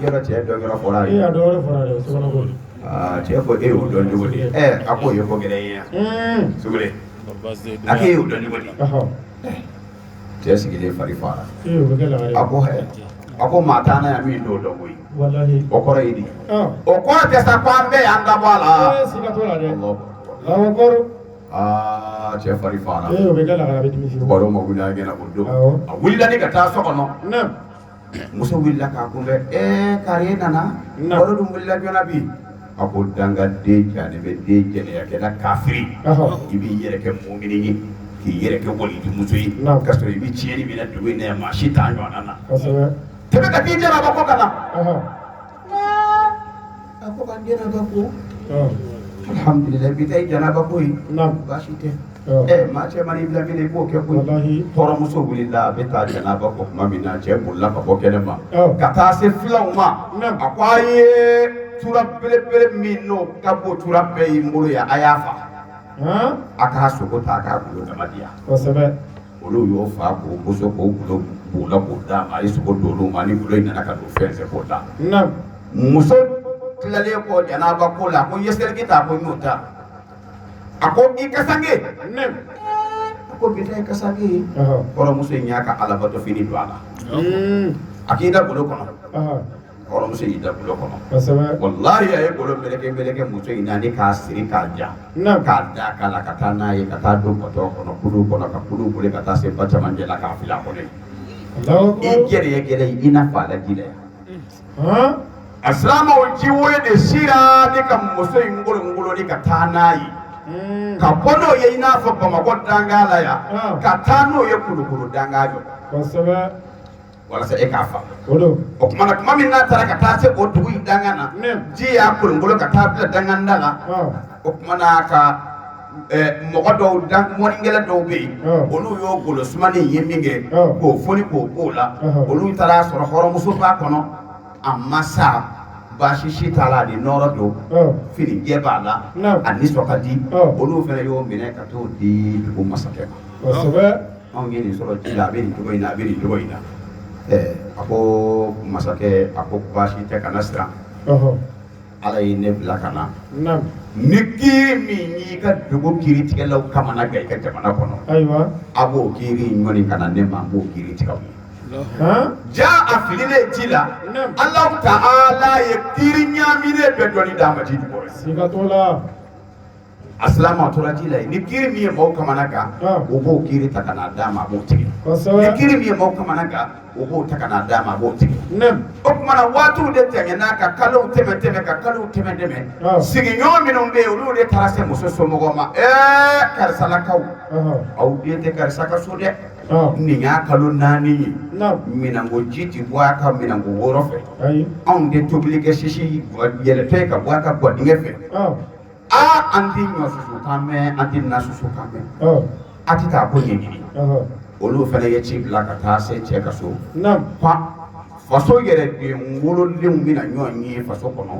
yɔrɔ cɛ dɔn yɔrɔ fɔra a ye cɛ ko e y'o dɔn cogo di a k'o ye ko gɛlɛn ye yan sugule a k'e y'o dɔn cogo di cɛ sigilen fari fara a ko maa t'an na yan min t'o dɔn koyi o kɔrɔ ye di o kɔrɔ tɛ sa ko an bɛɛ y'an dabɔ a la cɛ fari fara baro ma wuli a ɲɛna o don a wulila ni ka taa so kɔnɔ muso wulila k'a kunbɛn kari nana baro dun wulila joona bi a ko danga den jani bɛ den jɛnɛya kɛla kafiri i b'i yɛrɛ kɛ mɔmini ye k'i yɛrɛ kɛ walimuso ye ka sɔrɔ i bɛ tiɲɛni min na dugu in na yan maa si t'a ɲɔgɔnna na tɛmɛ ka t'i jɛnaba ko ka na a ko ka jɛnaba ko alhamdulilayi bi ta ye jɛnaba ko ye baasi tɛ maa cɛman ni bila min i b'o kɛ ko hɔrɔnmuso wulila a bɛ taa jɛnaba ko tuma min na cɛ bolila ka bɔ kɛnɛ ma ka taa se filaw ma a ko a ye tura belebele min n'o ka bon tura bɛɛ y'i bolo yan a y'a fa a k'a sogo ta a k'a gulo dama di yan olu y'o fa k'o boso k'o gulo b'ola k'o d'a ma a ye sogo don olu ma ni gulo in nana ka don fɛn fɛn k'o da muso tilalen kɔ jɛnaba ko la a ko yeseliki ta a ko n y'o ta a ko i kasange a ko bi ta i kasange kɔrɔmuso in y'a ka alabato fini don a la a k'i da golo kɔnɔ kɔrɔmuso y'i da golo kɔnɔ walahi a ye golo meleke muso in na ni k'a siri k'a ja k'a da k'a la ka taa n'a ye ka taa don bɔtɔ kɔnɔ kulu kɔnɔ ka kulu boli ka taa se ba camancɛ la k'a fili a kɔnɔ i gɛrɛ i n'a fɔ a la ji la yan a silamɛw ji woyo de sira ni ka muso in ngolongoloni ka taa n'a ye ka bɔ n'o ye i n'a fɔ Bamakɔ danga la yan ka taa n'o ye Kulukoro danga jɔ walasa e k'a faamu o kumana tuma min n'a taara ka taa se o dugu in danga na ji y'a kolongolo ka taa bila danganda la o kumana ka mɔgɔ dɔw mɔnikɛla dɔw bɛ yen olu y'o golo sumani ye min kɛ k'o foni k'o k'o la olu taara sɔrɔ hɔrɔnmuso b'a kɔnɔ a ma sa baasi si t'a la a ni nɔrɔ don fini jɛ b'a la a nisɔn ka di olu fana y'o minɛ ka t'o di dugu masakɛ ma anw ye nin sɔrɔ ji la a bɛ nin cogo in na a bɛ nin cogo in na a ko masakɛ a ko baasi tɛ kana siran ala ye ne bila ka na ni kiiri min y'i ka dugu kiiritigɛlaw kamana gan i ka jamana kɔnɔ a b'o kiiri ɲɔni ka na ne ma n b'o kiiri tigɛ u ye ja a fililen ji la Alahu Ta'ala ye kiiri ɲaaminen bɛɛ dɔnni d'a ma ji jukɔrɔ a silama tora ji la ye ni kiiri min ye maaw kamana gan o b'o kiiri ta ka n'a d'a ma a b'o tigɛ ni kiiri min ye maaw kamana gan o b'o ta ka n'a d'a ma a b'o tigɛ o kumana waatiw de tɛmɛna ka kalow tɛmɛ ka kalow tɛmɛ sigiɲɔgɔn minnu bɛ yen olu de taara se muso somɔgɔw ma karisalakaw aw den tɛ karisa ka so dɛ nin y'a kalo 4 ye minanko ji ti bɔ a ka minanko 6 fɛ anw de tobili kɛ sisi yɛlɛtɔ ka bɔ a ka gɔdingɛ fɛ an tɛ ɲɔ susu kan mɛn an tɛ na susu kan mɛn a tɛ taa ko ɲɛɲini olu fana ye ci bila ka taa se cɛ ka so faso yɛrɛ den wolodenw bɛna ɲɔgɔn ye faso kɔnɔ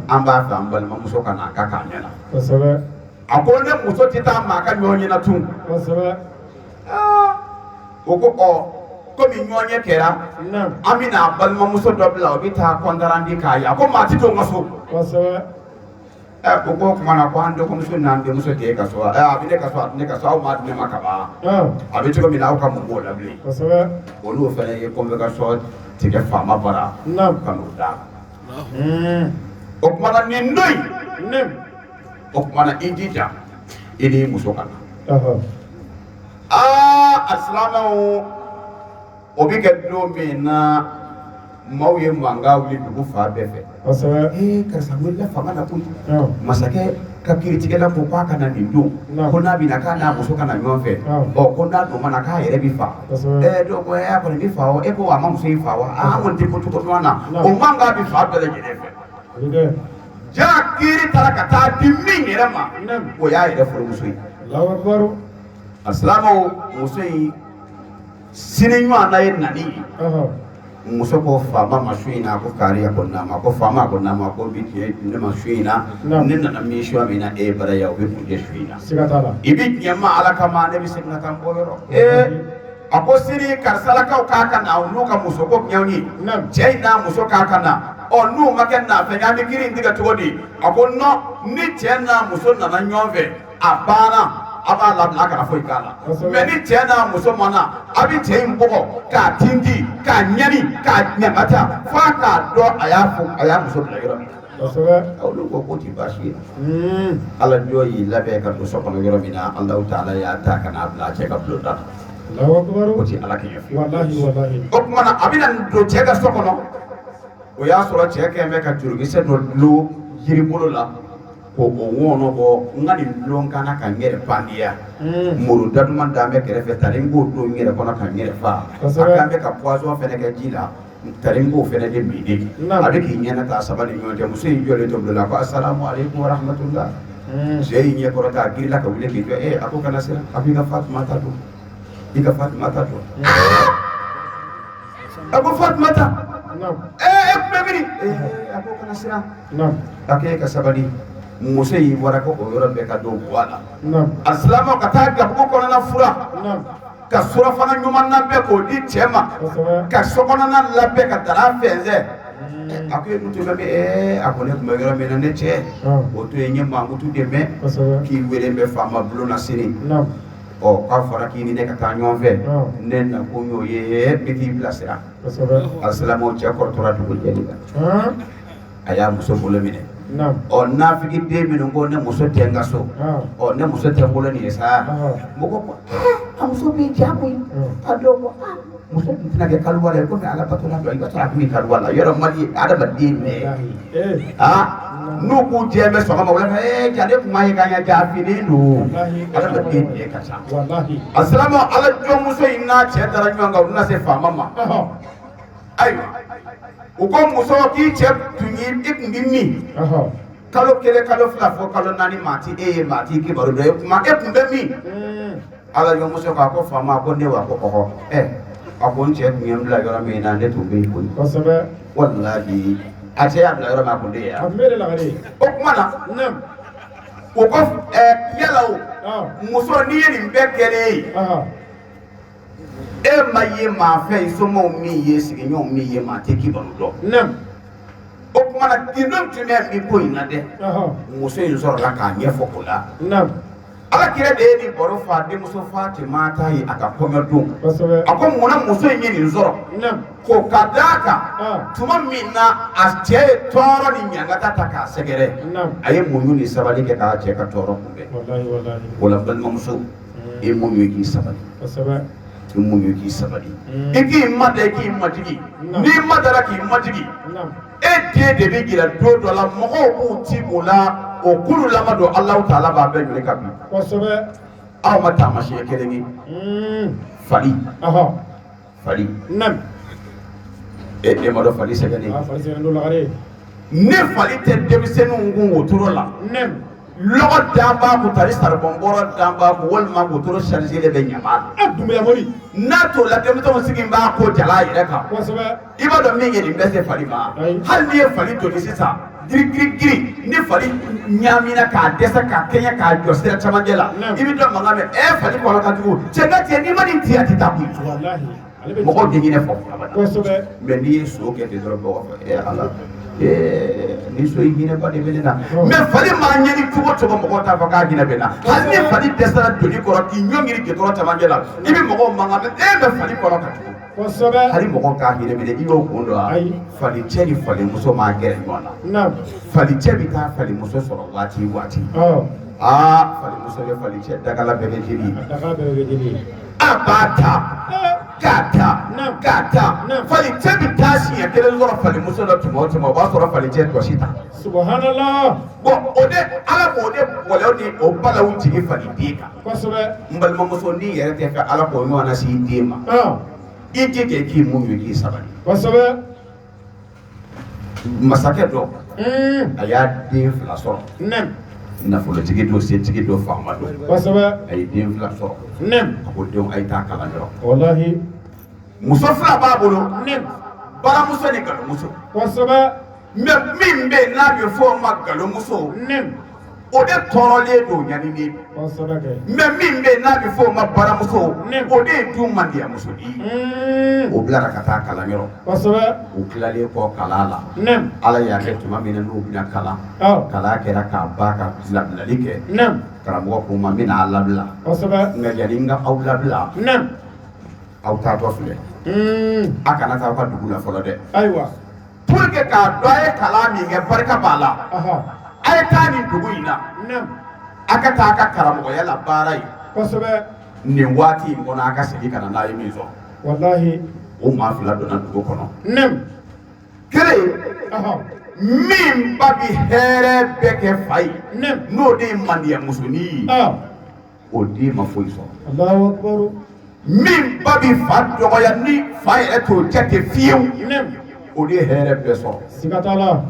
an b'a fɛ an balimamuso ka na a ka k'a ɲɛna a ko ne muso tɛ taa maa ka ɲɔgɔn ɲɛna tun o ko komi ɲɔgɔn ɲɛ kɛra an bɛna balimamuso dɔ bila o bɛ taa kɔntarandi k'a ye a ko maa tɛ to n ka so o ko kumana ko an dɔgɔmuso n'an denmuso tɛ e ka so a bɛ ne ka so ne ka so aw m'a di ne ma kaban a bɛ cogo min na aw ka mun b'o la bilen olu fana ye convocation tigɛ faama bara ka n'o d'a o kumana nin don in o kumana i jija i n'i muso ka na a silamɛw o bɛ kɛ don min na maaw ye mankan wuli dugu fa bɛɛ fɛ karisa wulila fanga na koyi masakɛ ka kiiritigɛla ko k'a ka na nin don ko n'a bɛ na k'a n'a muso ka na ɲɔgɔn fɛ ko n'a don mana k'a yɛrɛ bɛ fa dɔw ko a kɔni bɛ fa wa e ko a ma muso in fa wa an kɔni tɛ ko cogo ɲɔgɔn na o mankan bɛ fa bɛɛ lajɛlen fɛ jaa kiiri taara ka taa di min yɛrɛ ma o y'a yɛrɛ furumuso ye a silamɛw muso in sini ɲɔgɔn na ye nani ye muso ko faama ma su in na ko kari ko n'a ma ko faama ko n'a ma ko bi tiɲɛ ne ma su in na ne nana min su min na e ye bara ya o bɛ kun tɛ su in na i bɛ tiɲɛ ma ala kama ne bɛ segin ka taa n bɔ yɔrɔ a ko sini karisalakaw k'a ka na n'u ka muso ko ɲɛw ye cɛ in n'a muso k'a ka na n'u ma kɛ nafɛn an bɛ girin in tigɛ cogo di a ko non ni cɛ n'a muso nana ɲɔgɔn fɛ a banna a b'a labila a kana foyi k'a la mais ni cɛ n'a muso ma na a bɛ cɛ in bɔgɔ k'a tinti k'a ɲɛni k'a ɲagata f'a k'a dɔn a y'a muso bila yɔrɔ min olu ko k'o ti baasi ye ala jɔ y'i labɛn ka don so kɔnɔ yɔrɔ min na Alahu Ta'ala y'a ta ka n'a bila a cɛ ka bulon da la o ti ala kɛ ɲɛfɛ o kumana a bɛna don cɛ ka so kɔnɔ o y'a sɔrɔ cɛ kɛlen bɛ ka jurukisɛ dɔ dulon yiribolo la ko o wono ko ngani lon kana ka ngere pandia muru daduma dambe kerefe taringo do ngere kono ka ngere fa akambe ka poison fene ke jila taringo fene de midi abiki nyana ta sabani nyonte muso jole to bla ko assalamu alaikum wa rahmatullah jey nye ko ta girla ka wile ki ako kana sira abika Fatma ta do bika Fatma ta do ako Fatma ta bemini ako kana sira ka sabani muso yi wara ko o yɔrɔ bɛɛ ka don bɔ a la alisilamaw ka taa gabugu kɔnɔna fura ka surafana ɲuman labɛn k'o di cɛ ma ka sokɔnɔna labɛn ka dara fɛnsɛn a ko e dun tun bɛ min a ko ne tun bɛ yɔrɔ min na ne cɛ o to ye n ye mankutu dɛmɛ k'i wele n bɛ faama bulon na sini k'a fɔra k'i ni ne ka taa ɲɔgɔn fɛ ne na ko y'o ye n bɛ k'i bilasira alisilamaw cɛ kɔrɔtɔra dugu jɛli la a y'a muso bolo minɛ nafigi den minnu ko ne muso tɛ n ka so ne muso tɛ n bolo nin ye sa mɔgɔ ko a muso b'i diya koyi a dɔw ko muso tun tɛna kɛ kaliwa la komi ala bato la dɔn i b'a sɔrɔ a tun bɛ kaliwa la yɔrɔ mali adamaden mɛn n'u k'u jɛ bɛ sɔgɔma wula fɛ ja ne kun ma ye k'an ka ja fini don adamaden mɛn ka ca a silama ala jɔnmuso in n'a cɛ dara ɲɔgɔn kan u bɛna se faama ma ayiwa u ko muso k'i cɛ tun ye i kun bɛ min kalo kelen kalo fila fɔ kalo naani maa ti e ye maa ti kibaru dɔ ye kuma e kun bɛ min ala jɔn muso k'a ko faama a ko ne wa ko ɔhɔ a ko n cɛ tun ye n bila yɔrɔ min na ne tun bɛ yen koyi kosɛbɛ walahi a cɛ y'a bila yɔrɔ min a kun tɛ yen o kuma na o ko yala o muso n'i ye nin bɛɛ kɛlen ye e ma ye maa fɛ ye somɔgɔw min ye sigiɲɔgɔnw min ye maa tɛ kibaru dɔn o kuma na gindo jumɛn bɛ ko in na dɛ muso in sɔrɔla k'a ɲɛfɔ o la ala kira de ye nin baro fa denmuso Fatima ta ye a ka kɔɲɔ don a ko munna muso in ye nin sɔrɔ ko ka d'a kan tuma min na a cɛ ye tɔɔrɔ ni ɲangata ta k'a sɛgɛrɛ a ye muɲu ni sabali kɛ k'a cɛ ka tɔɔrɔ kunbɛn o la balimamuso e ye muɲu k'i sabali i muɲu k'i sabali i k'i mada i k'i majigi n'i madara k'i majigi e den de bɛ jira don dɔ la mɔgɔw b'u ti o la o kulu lama don Alahu Taala b'a bɛɛ ɲɔni ka bin aw ma taamasiyɛn kelen ye fali fali e ma dɔn fali sɛgɛnnen ne fali tɛ denmisɛnninw kun wotoro la lɔgɔ dan b'a kun tari saribɔn bɔrɔ dan b'a kun walima wotoro chargé de bɛ ɲaman n'a t'o la denmisɛnw sigi b'a ko jala a yɛrɛ kan i b'a dɔn min ye nin bɛ se fali ma hali n'i ye fali joli sisan giri ni fali ɲamina k'a dɛsɛ k'a kɛɲɛ k'a jɔ sira camancɛ la i bɛ dɔn mankan mɛn fali kɔnɔ ka jugu cɛ ka cɛ n'i ma nin ci a tɛ taa koyi mɔgɔw tɛ ɲinɛ fɔ mɛ n'i ye so kɛ ten dɔrɔn bɔgɔ fɛ ala ni so yi hinɛ ba de bɛ ne na mɛ fali maa ɲɛni cogo cogo mɔgɔw t'a fɔ k'a hinɛ bɛ na hali ni fali dɛsɛra joli kɔrɔ k'i ɲɔngiri gɛtɔrɔ camancɛ la i bɛ mɔgɔw mankan mɛn bɛ fali kɔnɔ ka jugu hali mɔgɔw t'a hinɛ minɛ i y'o kun dɔn wa fali cɛ ni fali muso maa gɛrɛ ɲɔgɔn na fali cɛ bɛ taa fali muso sɔrɔ waati fali muso bɛ fali cɛ dagala bɛɛ bɛ jeli a b'a ta k'a ta fali cɛ bɛ taa siɲɛ kelen sɔrɔ fali muso la tuma o tuma o b'a sɔrɔ fali cɛ tɔsi ta subhanallah o de ala k'o de bɔlɛw ni o balaw jigin fali den kan n balimamuso n'i yɛrɛ tɛ fɛ ala k'o ɲɔgɔn na s'i den ma i jija k'i muɲu k'i sabali masakɛ dɔ a y'a den fila sɔrɔ nafolotigi don setigi don faama don a ye den fila sɔrɔ a ko denw a ye taa kalan yɔrɔ muso fila b'a bolo baramuso ni galomuso mɛ min bɛ yen n'a bɛ fɔ o ma galomuso o de tɔɔrɔlen don ɲanini mɛ min bɛ yen n'a bɛ fɔ o ma baramuso o de ye du mandiyamuso ye o bilara ka taa kalan yɔrɔ u tilalen kɔ kalan la ala y'a kɛ tuma min na n'u bɛna kalan kɛra k'a ba ka labilali kɛ karamɔgɔ ko ma n bɛna a labila nka yanni n ka aw labila aw taatɔ filɛ a kana taa aw ka dugu la fɔlɔ dɛ pour que k'a dɔn a ye kalan min kɛ barika b'a la a ye taa nin dugu in na a ka taa a ka karamɔgɔya la baara ye nin waati in kɔnɔ a ka segin ka na n'a ye min sɔrɔ o maa fila donna dugu kɔnɔ kelen min ba bi hɛrɛ bɛɛ kɛ fa ye Nem. n'o de ye mandiya musonin ye Ah. o den ma foyi sɔrɔ Allahu Akbar. min ba bi fa dɔgɔya ni fa yɛrɛ t'o jate fiyewu Nem. o de ye hɛrɛ bɛɛ sɔrɔ Sikatala.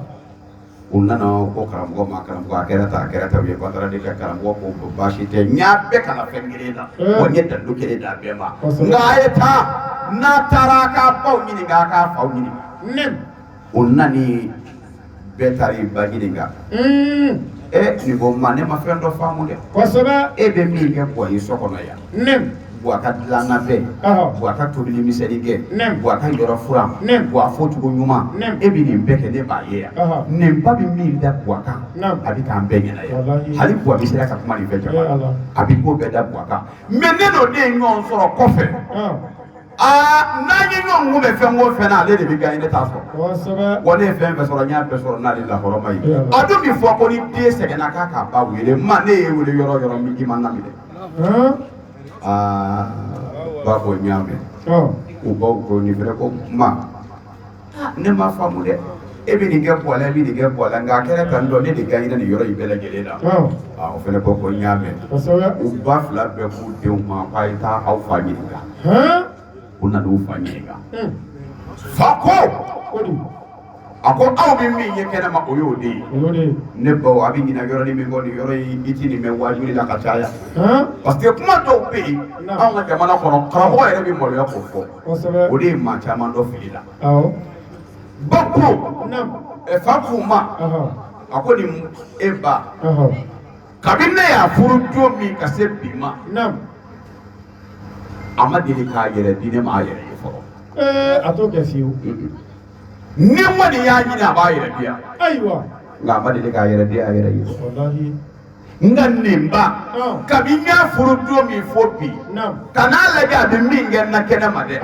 u nana ko karamɔgɔ ma karamɔgɔ a kɛra ta u ye kɔntara de kɛ karamɔgɔ ko baasi tɛ n y'a bɛɛ kana fɛn kelen na wa n ye dalu kelen d'a bɛɛ ma nka a ye taa n'a taara a k'a baw ɲininka a k'a faw ɲininka Nem. o nani bɛɛ taara i ba ɲininka nin ko ma ne ma fɛn dɔ faamu dɛ Kosɛbɛ. e bɛ min kɛ bɔ ye so kɔnɔ yan Nem. bɔ a ka dilanna bɛɛ bɔ a ka tobili misɛnnin kɛ bɔ a ka yɔrɔ furan bɔ a fɔcogo ɲuman e bɛ nin bɛɛ kɛ ne b'a ye yan nin ba bɛ min da bɔ a kan a bɛ k'an bɛɛ ɲɛna yan hali bɔ bɛ sera ka kuma nin fɛ jama a bɛ ko bɛɛ da bɔ a kan mɛ ne n'o de ye ɲɔgɔn sɔrɔ kɔfɛ n'an ye ɲɔgɔn kun bɛ fɛn o fɛn na ale de bɛ gan ne t'a sɔrɔ wa ne ye fɛn fɛn sɔrɔ n y'a bɛɛ sɔrɔ n'ale lahɔrɔma ye a dun bɛ fɔ ko ni den sɛgɛnna k'a k'a ba wele ma ne ye wele yɔrɔ yɔrɔ min i ma laminɛ ba ko n y'a mɛn u baw ko nin fɛnɛ ko ma ne ma faamu dɛ e bɛ nin kɛ bɔla e bɛ nin kɛ bɔla nka a kɛra tan dɔn ne de gan nin yɔrɔ in bɛɛ lajɛlen na o fɛnɛ ko n y'a mɛn u ba fila bɛɛ k'u denw ma k'a ye taa aw fa ɲininka u nana u fa ɲininka fa ko a ko aw bɛ min ye kɛnɛma o y'o de ye ne baw a bɛ ɲinɛ yɔrɔ ni min kɔ nin yɔrɔ in i ti nin mɛn wajibi la ka caya parce que kuma dɔw bɛ yen anw ka jamana kɔnɔ karamɔgɔ yɛrɛ bɛ maloya k'o fɔ o de ye maa caman dɔ fili la ba ko fa k'u ma a ko nin e ba kabini ne y'a furu don min ka se bi ma a ma deli k'a yɛrɛ di ne ma a yɛrɛ ye fɔlɔ a t'o kɛ fiyewu. ni kɔni y'a ɲini a b'a yɛrɛ di yan Ayiwa. nka a ma deli k'a yɛrɛ di a yɛrɛ ye Wallahi. nka nin ba kabini n y'a furu don min fɔ bi ka n'a lajɛ a bɛ min kɛ n na kɛnɛ ma dɛ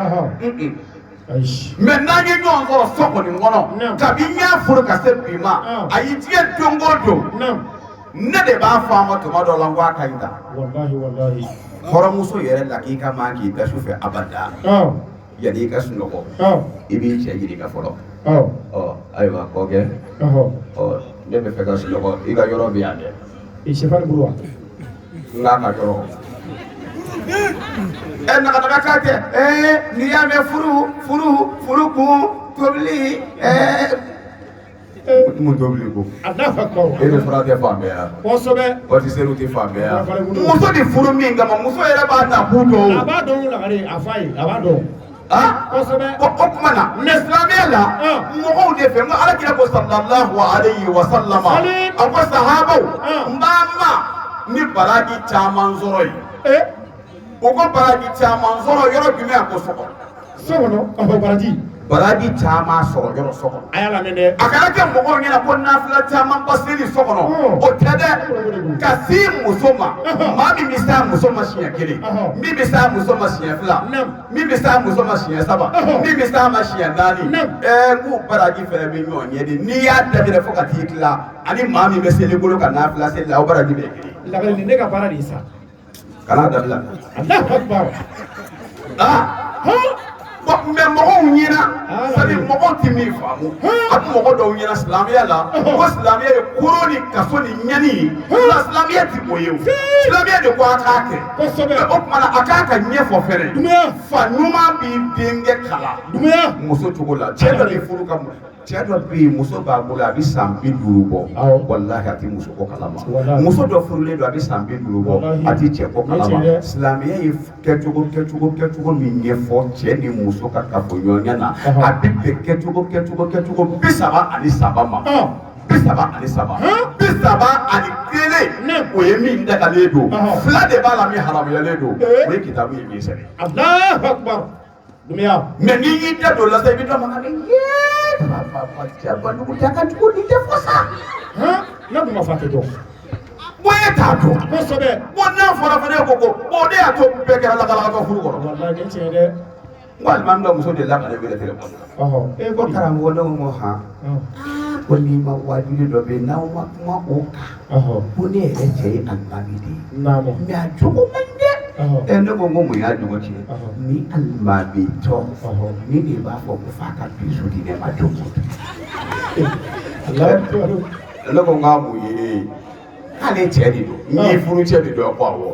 mɛ n'an ye ɲɔgɔn sɔrɔ so kɔni kɔnɔ kabini n y'a furu ka se bi ma a y'i tigɛ don o don ne de b'a fɔ a ma tuma dɔ la n ko a ka ɲi ta hɔrɔnmuso yɛrɛ la k'i ka maa k'i da su fɛ abada yanni i ka sunɔgɔ i b'i cɛ ɲininka fɔlɔ ayiwa kɔ kɛ ne bɛ fɛ ka sunɔgɔ i ka yɔrɔ bɛ yan dɛ sɛfan buru wa n k'a ka yɔrɔ nagadaga k'a kɛ n'i y'a mɛn furu kun tobili mun tobili ko a n'a fa kɔrɔ e bɛ fura tɛ fan bɛɛ yan kosɛbɛ pâtisserie tɛ fan bɛɛ yan muso ni furu min kama muso yɛrɛ b'a ta k'u dɔn a b'a dɔn lagare a fa ye a b'a dɔn kosɛbɛ o kuma na silamɛya la mɔgɔw de fɛ n ko alakira ko sallallahu alayhi wa sallama a ko sahabaw n b'a ma ni baraji caman sɔrɔ ye o ko baraji caman sɔrɔ yɔrɔ jumɛn a ko so kɔnɔ so kɔnɔ baraji caman sɔrɔ yɔrɔ so kɔnɔ a y'a lamɛn dɛ a kana kɛ mɔgɔw ɲɛna ko nafila caman ba seli so kɔnɔ o tɛ dɛ ka se muso ma maa min bɛ s'a muso ma siɲɛ kelen min bɛ s'a muso ma siɲɛ fila min bɛ s'a muso ma siɲɛ saba min bɛ s'a ma siɲɛ naani n k'u baraji fɛnɛ bɛ ɲɔgɔn ɲɛ de n'i y'a daminɛ fo ka t'i tila ani maa min bɛ seli bolo ka nafila seli la o baraji bɛ kelen lagare nin ne ka baara de ye sa kana dabila a n'a fa kɔrɔ mɛ mɔgɔw ɲɛna sani mɔgɔw tɛ min faamu a bɛ mɔgɔ dɔw ɲɛna silamɛya la ko silamɛya ye koro ni kaso ni ɲani ye nka silamɛya tɛ o ye o silamɛya de ko a k'a kɛ mɛ o tuma na a k'a ka ɲɛfɔ fɛnɛ fa ɲuman b'i denkɛ kala muso cogo la cɛ dɔ de furu ka cɛ dɔ bɛ yen muso b'a bolo a bɛ san 50 bɔ walahi a tɛ muso ko kalama muso dɔ furulen don a bɛ san 50 bɔ a tɛ cɛ ko kalama silamɛya ye kɛcogo min ɲɛfɔ cɛ ni muso ka kafoɲɔgɔnya na a bɛ bɛn kɛcogo 33 ma 31 o ye min dagalen don 2 de b'a la min haramuyalen don o ye kitabu ye min sɛbɛn Allahu Akbar dunuya mɛ n'i y'i da don o la sa i bɛ dɔ mankan mɛn cɛ bajugu tɛ ka jugu nin tɛ fɔ sa ne tun ma fa tɛ dɔn bon e t'a dɔn kosɛbɛ bon n'a fɔra fana e ko bon ne y'a to bɛɛ kɛra lakalakatɔ furu kɔnɔ wallahi ni tiɲɛ dɛ n ko alimami dɔ muso delila ka ne wele téléphone ko karamɔgɔ ne ko han ko n'i ma wajibi dɔ bɛ yen n'aw ma kuma o kan ko ne yɛrɛ cɛ ye alimami de ye mɛ a jogo man dɛ ne ko mun y'a jogo tiɲɛ ni alimami tɔ ni de b'a fɔ ko f'a ka bisu di ne ma jogo ne ko nka mun ye k'ale cɛ de don n'i furu cɛ de don ko awɔ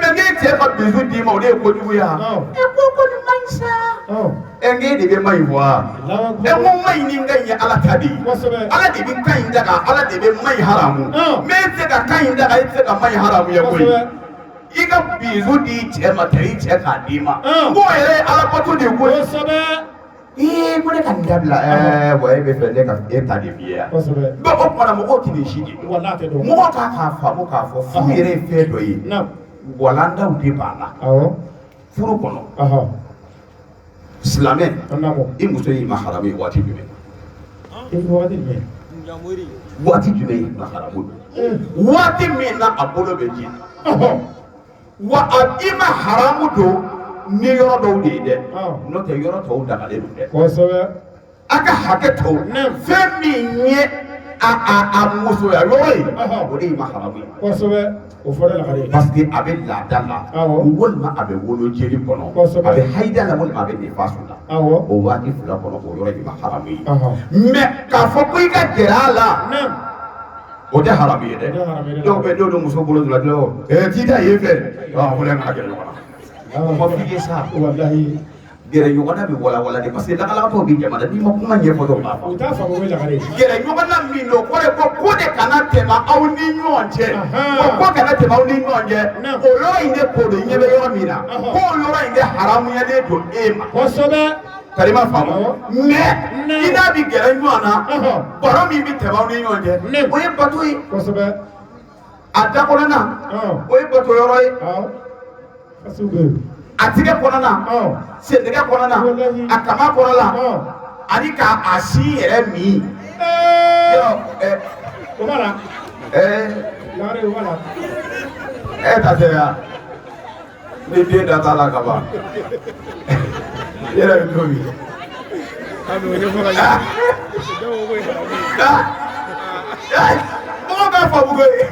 mɛ n'e cɛ ka bisu d'i ma o de ye kojugu ya ko nin man ɲi sa n'e de bɛ ma ɲi wa ko ma ɲi ni n ka ɲi ye ala ta de ye ala de bɛ kan in daga ala de bɛ ma ɲi haramu mɛ e tɛ se ka kan in daga e tɛ se ka ma ɲi haramu ye koyi i ka bisu di cɛ ma tɛ i cɛ k'a d'i ma n k'o yɛrɛ ye ala bato de ye koyi ko ne ka nin dabila wa e bɛ fɛ ne ka e ta de f'i ye yan o kumana mɔgɔw tɛ nin si de dɔn mɔgɔw kan k'a faamu k'a fɔ furu yɛrɛ ye fɛn dɔ ye walandaw de b'a la furu kɔnɔ silamɛ i muso y'i ma haramu ye waati jumɛn waati jumɛn y'i ma haramu waati min na a bolo bɛ jeni wa i ma haramu don ni yɔrɔ dɔw de ye dɛ n'o tɛ yɔrɔ tɔw dagalen don dɛ a ka hakɛ tɔw fɛn min ye a musoya yɔrɔ ye o de ye ma haramu ye parce que a bɛ laada la walima a bɛ wolo jeli kɔnɔ a bɛ hayida la walima a bɛ nifasu la o waati fila kɔnɔ o yɔrɔ ye ma haramu ye mɛ k'a fɔ ko i ka gɛrɛ a la o tɛ haramu ye dɛ dɔw bɛ dɔw muso bolo la dɔrɔn tita ye fɛ ko ne ka gɛrɛ ɲɔgɔn na ma f'i ye sa gɛrɛ ɲɔgɔnna bɛ wala de parce que lakalatɔ bɛ jamana n'i ma kuma ɲɛfɔ dɔw b'a fɔ gɛrɛ ɲɔgɔnna min don ko de kana tɛmɛ aw ni ɲɔgɔn cɛ ko kana tɛmɛ aw ni ɲɔgɔn cɛ o yɔrɔ in de ko don ɲɛ bɛ yɔrɔ min na ko o yɔrɔ in de haramuyalen don e ma kalima faamu mɛ i n'a bɛ gɛrɛ ɲɔgɔn na baro min bɛ tɛmɛ aw ni ɲɔgɔn cɛ o ye bato ye a da kɔnɔna o ye bato yɔrɔ ye a tigɛ kɔnɔna sendɛgɛ kɔnɔna a kama kɔnɔna ani k'a si yɛrɛ min ta se ya ni den da t'a la ka ban yɛrɛ bɛ to min mɔgɔ b'a fɔ bugo ye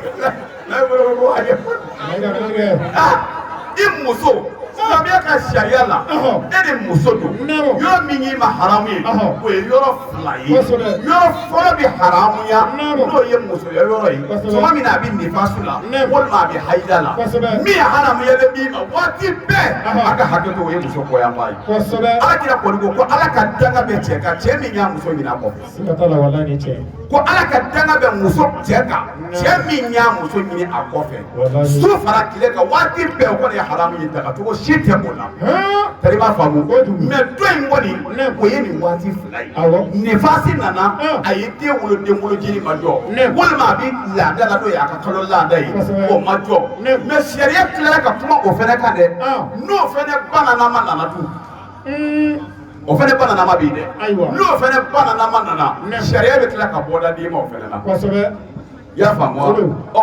i muso silamɛya ka sariya la e de muso don yɔrɔ min y'i ma haramu ye o ye yɔrɔ fila ye yɔrɔ fɔlɔ bɛ haramuya n'o ye musoya yɔrɔ ye tuma min na a bɛ nifasu la walima a bɛ hayida la min haramuyalen b'i ma waati bɛɛ a ka hakɛ to o ye muso kɔyanba ye alakira kɔni ko ala ka danga bɛ cɛ kan cɛ min y'a muso ɲina kɔfɛ ko ala ka danga bɛ muso cɛ kan cɛ min y'a muso ɲini a kɔfɛ su fara tile kan waati bɛɛ o kɔni ye haramu ye daga cogo si tɛ o la tari b'a faamu mɛ dɔ in kɔni o ye nin waati fila ye nifasi nana a ye den wolo jiri ma jɔ walima a bɛ laada la n'o ye a ka kalo laada ye o ma jɔ mɛ sariya tilara ka kuma o fɛnɛ kan dɛ n'o fɛnɛ bananama nana tun o fɛnɛ bananama bɛ yen dɛ n'o fɛnɛ bananama nana sariya bɛ tila ka bɔda d'i ma o fɛnɛ na i y'a faamu wa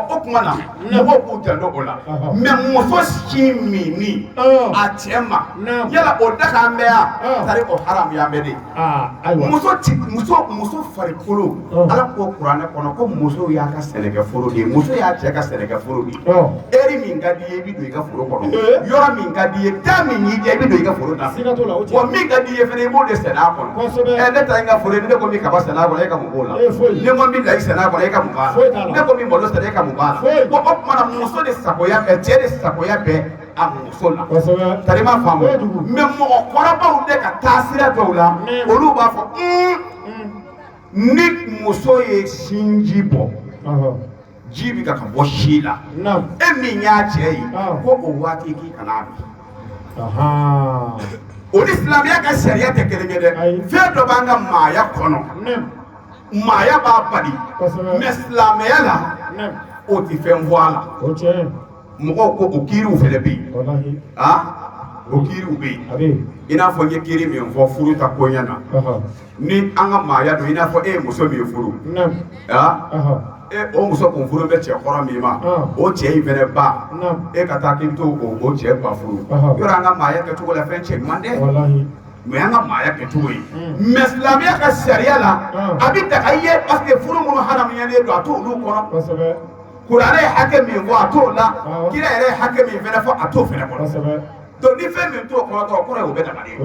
o kuma na mɔgɔw k'u janto o la mɛ muso si minni a cɛ ma yala o da k'an bɛ yan tari o haramuya bɛ de muso farikolo ala ko kuranɛ kɔnɔ ko muso y'a ka sɛnɛkɛforo de ye muso y'a cɛ ka sɛnɛkɛforo de ye eri min ka di ye i bɛ don i ka foro kɔnɔ yɔrɔ min ka di ye da min y'i diya i bɛ don i ka foro da wa min ka di ye fana i b'o de sɛnɛ a kɔnɔ ne ta n ka foro ye ne ko min kaba sɛnɛ a kɔnɔ e ka mun b'o la ne ko min layi sɛnɛ a kɔnɔ e ka mun b'a la ne ko min malo sɛnɛ e ka mun b'a la ko o kumana muso de sagoya bɛ cɛ de sagoya bɛ a muso la tari ma faamu mɛ mɔgɔkɔrɔbaw de ka taa sira dɔw la olu b'a fɔ ni muso ye sinji bɔ ji bɛ ka bɔ si la e min y'a cɛ ye ko o waati k'i kana bi o ni silamɛya ka sariya tɛ kelen ye dɛ fɛn dɔ b'an ka maaya kɔnɔ maaya b'a bali mɛ silamɛya la o tɛ fɛn bɔ a la mɔgɔw ko o kiiriw fɛnɛ bɛ yen o kiiriw bɛ yen i n'a fɔ n ye kiiri min fɔ furu ta koɲɛ na ni an ka maaya don i n'a fɔ e ye muso min furu o muso kun furu bɛ cɛ kɔrɔ min ma o cɛ in fɛnɛ ba e ka taa k'i bɛ to o cɛ ba furu yɔrɔ an ka maaya kɛcogo la fɛn cɛ ɲuman dɛ mɛ an ka maaya kɛcogo ye mɛ silamɛya ka sariya la a bɛ daga i ye parce que furu minnu haramuyalen don a t'olu kɔnɔ kuranɛ ye hakɛ min fɔ a t'o la kira yɛrɛ ye hakɛ min fɛnɛ fɔ a t'o fɛnɛ kɔnɔ donc ni fɛn min t'o kɔnɔ dɔrɔn o kɔrɔ ye o bɛ daga de ye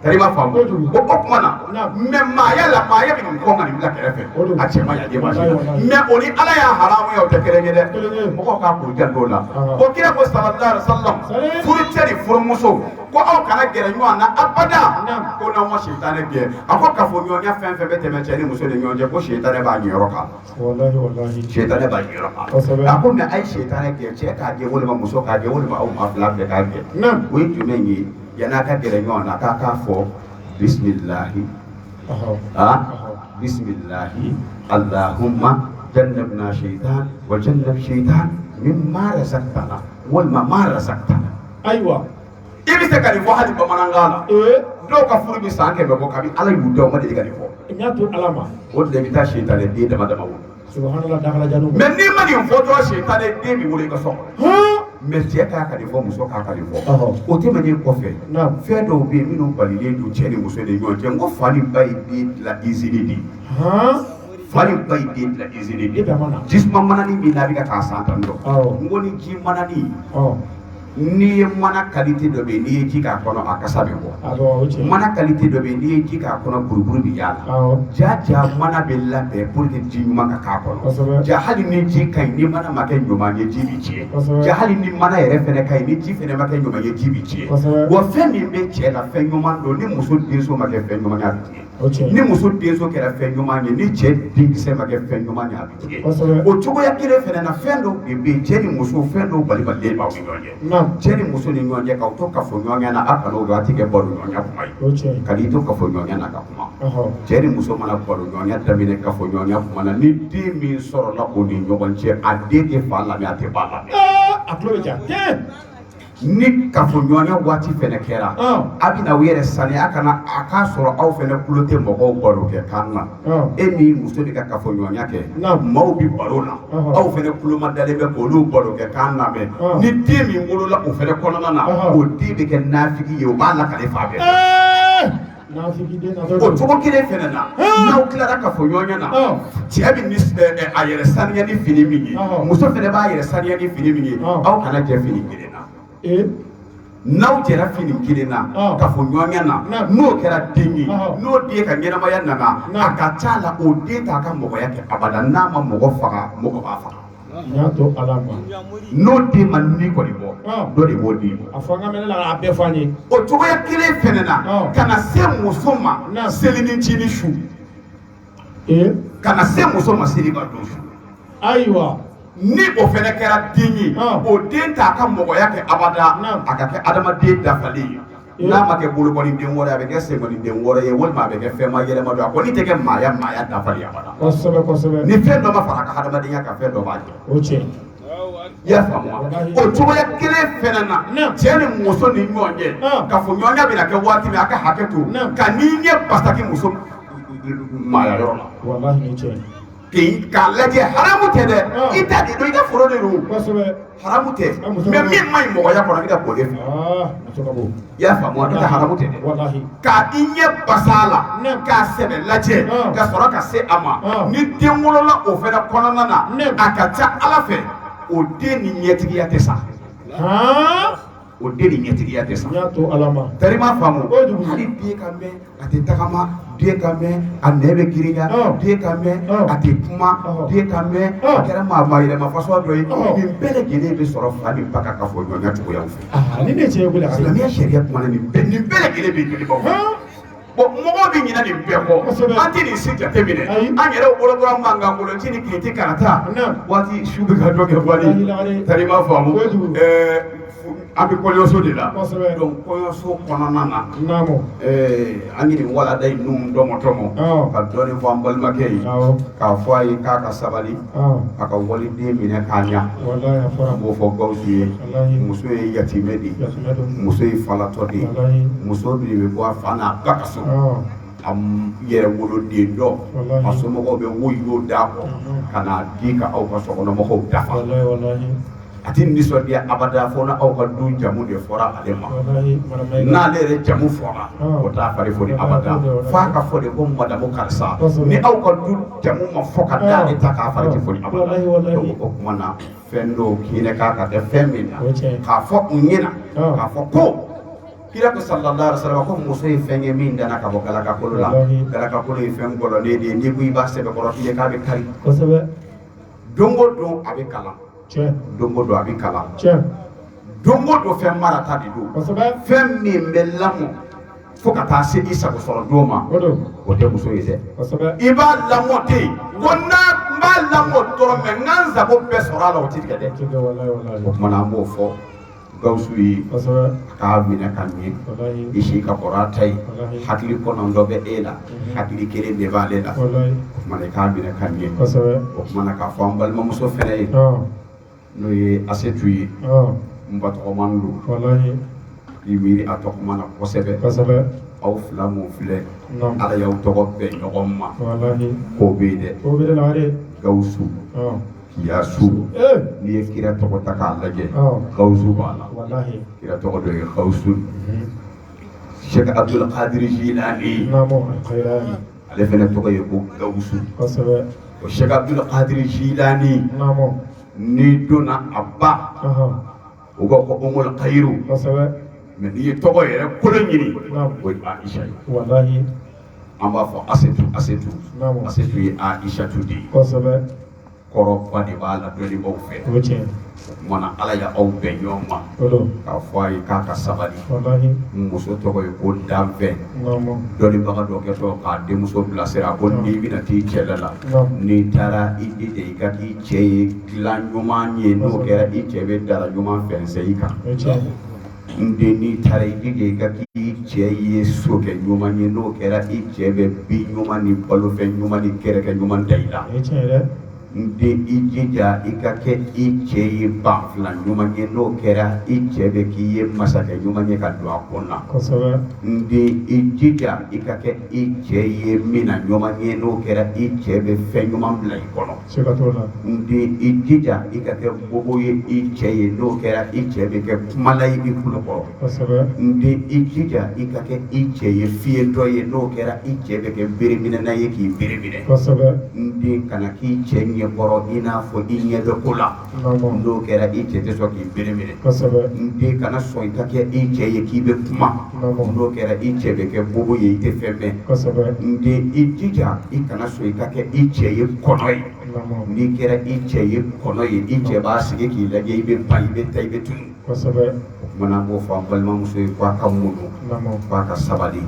Karima famu o kumana mais maaya la maaya bi ko ngani bila kɛrɛfɛ a cɛ ma yaje ma mais oni ala ya haramu ya o tɛ kelen ye dɛ mɔgɔ ka ko jan do la o kira ko sallallahu alaihi wasallam furu cɛ ni furumuso ko aw kana gɛrɛ ɲɔgɔn na abada ko na ma shaytan gɛn a ko ka fɔ ɲɔgɔnya fɛn fɛn bɛ tɛmɛ cɛ ni muso ni ɲɔgɔn cɛ ko shaytan b'a ɲɛyɔrɔ kan wallahi shaytan b'a ɲɛyɔrɔ kan a ko mais a ye shaytan gɛn cɛ k'a gɛn walima muso k'a gɛn walima aw ma fila bɛɛ k'a gɛn o ye jumɛn ye yana ka gɛrɛ ɲɔgɔn na k'a fɔ bismillahi bismillahi allahumma jannabna shaytan wa jannab shaytan mimma razaqtana walma ma razaqtana ayiwa i bɛ se ka nin fɔ hali bamanankan na dɔw ka furu bɛ san 100 bɔ kabi ala y'u dɔn ma deli ka nin fɔ n y'a to ala ma o de bɛ taa shaytan den dama dama wolo subhanallah dakala janu mais n'i ma nin fɔ dɔrɔn shaytan den b'i wolo i ka so mais cɛ k'a ka nin fɔ muso k'a ka nin fɔ o tɛmɛnen kɔfɛ fɛn dɔw bɛ yen minnu balilen don cɛ ni muso ni ɲɔgɔn cɛ n ko fa ni ba ye den dilan izini de fa ni ba ye den dilan izini de jisuma manani min n'a bɛ ka k'a san tan dɔn n ko ni ji manani n'i ye mana qualité dɔ bɛ yen n'i ye ji k'a kɔnɔ a kasa bɛ bɔ mana qualité dɔ bɛ yen n'i ye ji k'a kɔnɔ buruburu bɛ y'a la ja mana bɛ labɛn pour que ji ɲuman ka k'a kɔnɔ ja hali ni ji ka ɲi ni mana ma kɛ ɲuman ye ji bɛ tiɲɛ ja hali ni mana yɛrɛ fɛnɛ ka ɲi ni ji fɛnɛ ma kɛ ɲuman ye ji bɛ tiɲɛ wa fɛn min bɛ cɛ la fɛn ɲuman don ni muso denso ma kɛ fɛn ɲuman ye a bɛ tiɲɛ ni muso denso kɛra fɛn ɲuman ye ni cɛ denkisɛ ma kɛ fɛn ɲuman ye a bɛ tiɲɛ o cogoya kelen fɛnɛ na fɛn dɔw de bɛ yen cɛ ni muso fɛn dɔw balibalilen b'aw ni ɲɔgɔn cɛ cɛ ni muso ni ɲɔgɔn cɛ k'aw to kafo ɲɔgɔnya na a kan'o dɔn a tɛ kɛ baro ɲɔgɔnya kuma ye ka n'i to kafo ɲɔgɔnya na ka kuma cɛ ni muso mana baro ɲɔgɔnya daminɛ kafo ɲɔgɔnya kuma na ni den min sɔrɔla o ni ɲɔgɔn cɛ a den tɛ fa lamɛn a tɛ ba lamɛn a tulo bɛ ja ni kafo ɲɔgɔnya waati fɛnɛ kɛra a bɛ na u yɛrɛ saniya a kana a k'a sɔrɔ aw fɛnɛ kulo tɛ mɔgɔw baro kɛ kan na e ni muso de ka kafo ɲɔgɔnya kɛ maaw bɛ baro la aw fɛnɛ kulo ma dalen bɛ k'olu baro kɛ kan na mɛ ni den min wolola o fɛnɛ kɔnɔna na o den bɛ kɛ nafigi ye o b'a lakale fa bɛɛ o cogo kelen fɛnɛ na n'aw tilara kafo ɲɔgɔnya na cɛ bɛ a yɛrɛ saniya ni fini min ye muso fɛnɛ b'a yɛrɛ saniya ni fini min ye aw kana kɛ fini kelen na n'aw jɛra fini kelen na kafo ɲɔgɔnya na n'o kɛra den ye n'o den ka ɲɛnamaya nana a ka ca la o den t'a ka mɔgɔya kɛ abada n'a ma mɔgɔ faga mɔgɔ b'a faga n'o den ma ni kɔni bɔ dɔ de b'o den o cogoya kelen fɛnɛ na ka na se muso ma seli ni ci ni su ka na se muso ma seli ka don su ayiwa ni o fɛnɛ kɛra den ye o den t'a ka mɔgɔya kɛ abada a ka kɛ adamaden dafalen ye n'a ma kɛ bolokɔni den wɔɔrɔ ye a bɛ kɛ senkɔni den wɔɔrɔ ye walima a bɛ kɛ fɛn ma yɛlɛma don a kɔni tɛ kɛ maaya dafalen abada ni fɛn dɔ ma fara a ka adamadenya kan fɛn dɔ b'a jɛ i y'a faamu wa o cogoya kelen fɛnɛ na cɛ ni muso ni ɲɔgɔn cɛ k'a fɔ ɲɔgɔnya bɛna kɛ waati min a ka hakɛ to ka n'i ɲɛ basaki muso maaya yɔrɔ la k'a lajɛ haramu tɛ dɛ i ta de don i ka foro de don haramu tɛ mais min ma ɲi mɔgɔya kɔnɔ a bɛ ka bɔ de fɛ i y'a faamu wa n'o tɛ haramu tɛ dɛ k'a i ɲɛ basa a la k'a sɛbɛ lajɛ ka sɔrɔ ka se a ma ni den wolola o fɛnɛ kɔnɔna na a ka ca ala fɛ o den ni ɲɛtigiya tɛ sa o den ni ɲɛtigiya tɛ sa tari m'a faamu hali den ka mɛn a tɛ tagama den ka mɛn a nɛ bɛ girinya den ka mɛn a tɛ kuma den ka mɛn a kɛra maa yɛlɛma fasɔn dɔ ye nin bɛɛ lajɛlen bɛ sɔrɔ fa ni ba ka kafo ɲɔgɔnya cogoyaw fɛ silamɛya sariya kumana nin bɛɛ lajɛlen bɛ jolibaw bon mɔgɔw bɛ ɲinɛ nin bɛɛ kɔ an tɛ nin si jate minɛ an yɛrɛ wolokura man kan bolo ci ni tile tɛ kana taa waati su bɛ ka dɔ kɛ wali tari m'a faamu an bɛ kɔɲɔso de la donc kɔɲɔso kɔnɔna na an ye nin walada in nun dɔmɔtɔmɔ ka dɔɔnin fɔ an balimakɛ ye k'a fɔ a ye k'a ka sabali a ka waliden minɛ k'a ɲa an b'o fɔ Gawusu ye muso ye yatimɛ de ye muso ye falatɔ de ye muso de bɛ bɔ a fa n'a ba ka so a yɛrɛ woloden dɔ a somɔgɔw bɛ woyo d'a kɔ ka n'a di ka aw ka sokɔnɔmɔgɔw dafa a tɛ nisɔndiya abada fɔ n'aw ka du jamu de fɔra ale ma n'ale yɛrɛ jamu fɔra o t'a fari fɔ ni abada f'a ka fɔ de ko madamu karisa ni aw ka du jamu ma fɔ ka d'ale ta k'a fari tɛ fɔ ni abada donc o kuma na fɛn dɔw hinɛ k'a ka kɛ fɛn min na k'a fɔ u ɲɛna k'a fɔ ko kira ko sallallahu alaihi wasallam ko muso ye fenge min dana ka bo galaka kolo la galaka kolo ye feng bolo ne de ni bu iba sebe ko roti ka be kari ko sabe dongo do abe kala che dongo do abe kala che dongo do fem marata di do ko sabe fem min be lamu fo ka ta se isa ko soro do ma odo o de muso ye de ko sabe iba lamote wonna ba lamo toro men nganza bo be soro ala o ti kede ke wallahi o mana mo fo gawsu yi ko sabe ka mina kanni wallahi ishi ka qoratay wallahi hakili ko non do be ela hakili kere be vale la wallahi mana ka mina kanni ko sabe o mana ka fambal ma muso fere ah no ye asetu yi ah mbato ko mandu wallahi ibiri atok mana ko sebe ko sabe aw flamu fle non ala yaw to ko be nyogomma wallahi ko be de ko be la wari gawsu ah ya su eh ni kira to ko taka laje ah gawsu bala wallahi kira to ko do gawsu Sheikh Abdul Qadir Jilani namo khairani ale fene to ko yego gawsu ko sabe o Sheikh Abdul Qadir Jilani namo ni dona abba aha o go ko umul khairu ko sabe mais ni to ko yere ko nyini nam o Aisha wallahi amba fo asetu namo asetu yi Aisha tudi ko sabe koro bani bala doli bo fe ko che mana ala ya aw be nyoma odo ka fay ka ka sabali wallahi muso to ko ko dambe namo doli baga do ke to ka de muso blasera ko ni bina ti chelala ni tara idi de ka ki che glan nyoma ni no kera i chebe dara nyoma fense ika ko che nde ni tara idi de ka ki che yeso ke nyoma ni no kera i chebe bi nyoma ni balo fe nyoma ni kere ke nyoma daila ko che re nde ijija ikake iche bafla nyuma ngeno kera ichebe kiye masaka nyuma nyeka dwa kona ko sabe nde ijija ikake iche mina nyuma ngeno kera ichebe fe nyuma mbla ikono shikatola nde ijija ikake bobo ye iche no kera ichebe ke malai ikuno ko ko sabe nde ijija ikake iche fie doye no kera ichebe ke birimina na yeki birimine ko sabe nde kana ki chenye boro ina fo inye de kula namo ndo kera iche te so ki birimine ko sabe nde kana so itake iche ye ki be kuma namo ndo kera iche be ke bobo ye ite femme ko sabe nde ijija ikana so itake iche ye konoi namo ni kera iche ye konoi iche ba sige ki lage ibe ba ibe tay be tun ko sabe mana mo fa balma muso kwa kamunu namo kwa ka sabali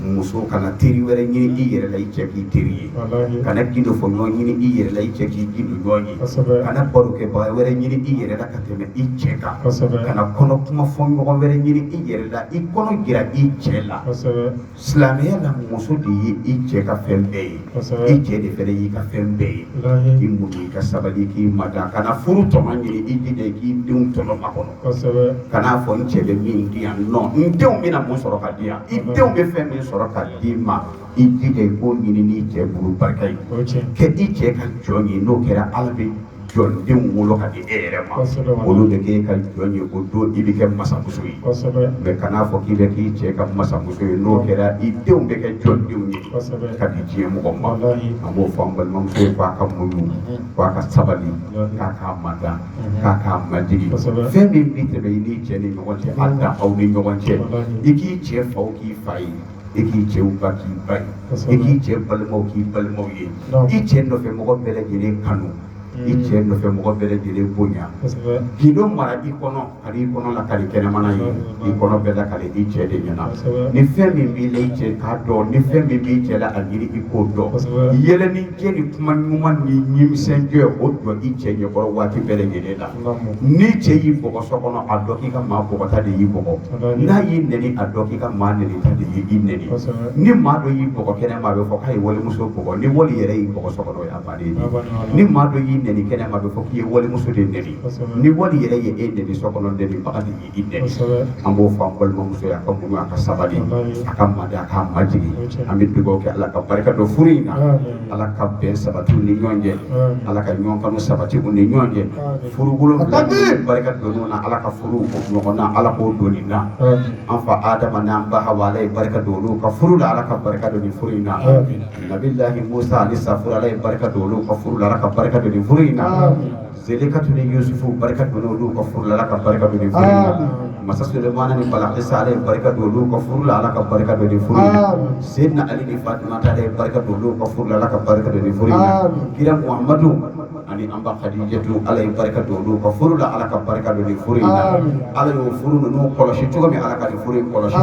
muso kana tiri were nyini i yere la iche ki tiri wallahi kana gindo fo nyo nyini i yere la iche ki gindo nyoni ko sabe kana boru ke ba were nyini i yere la kateme iche ka ko sabe kana kono kuma fo nyo were nyini i yere la i kono gira iche la ko sabe islamia la muso di iche ka fembe ko sabe iche de fere yi ka fembe wallahi ki mudi ka sabali ki mada kana furu to manyini i de ki dum to no makono ko sabe kana fo nchebe min dia no ndew mina mo soro ka dia idew be fe min soro ka di ma idide ko nyini ni je buru barkai ko che ke iche ka joni no kera albe jon de wolo ka di ere ma ko sabe wolo de ke ka joni ko do ibi ke masa musui ko sabe be kana fo ki be ki che ka masa musui no kera idew be ke jon de ni ko sabe ka di je mo ko ma wallahi amo fambal mam so fa ka munu fa ka sabali ka ka mada ka ka majigi fe min bi te be ni che ni ngon che adda au ni ngon che iki che fa ki fai iki che u ba ki bai iki che balmo ki balmo ye iche no fe mo ko bele gele kanu iche no fe mo ko bele gele bonya ko sabe gido mara ikono ari ikono la kali kene mana yi ikono bela kali iche de nyana ko sabe ni fe min bi le iche ka do ni fe min bi che la agiri iko do ko sabe yele ni je ni kuma nyuma ni nyim senje o do iche nye boro wati bele gele la namo ni che yi boko sokono adoki ka ma boko ta de yi boko na yi neni adoki ka ma neni ta de yi neni ko sabe ni ma do yi boko kene ma be fo kai wole muso boko ni woli yere yi boko sokono ya ba de ni ma do yi neni kene ma be fo ki wole muso de neni ni woli yere ye e neni sokono de ni ba de yi ko neni sabe ambo fa bol mo muso ya ka mu aka sabali aka ma da ka majigi ami dugo ke ala ka barka do furina ala ka be sabatu ni nyonje ala ka nyon kanu sabati ni nyonje furu gulo barka do no na ala ka furu ko na ala ko do ni na an fa adama na ba hawala barka do no ka furu la ala ka barka do ni furina nabillahi musa ali safura ala barka do no ka furu la ala ka barka do ni furu in na Zelikatu ni Yusufu barika don olu ka furu la Ala ka barika don furu in na Masa Sulemana ni Balaqisa ale barika don olu ka furu la Ala ka barika don furu in na Sayyidina Ali ni Fatima ta ale barika don olu ka furu la Ala ka barika don furu in na Kira Muhammadu ani amba Khadijatu ala barika don olu ka furu la Ala ka barika don furu in na ala yo furu no koloshi tugo mi Ala ka furu koloshi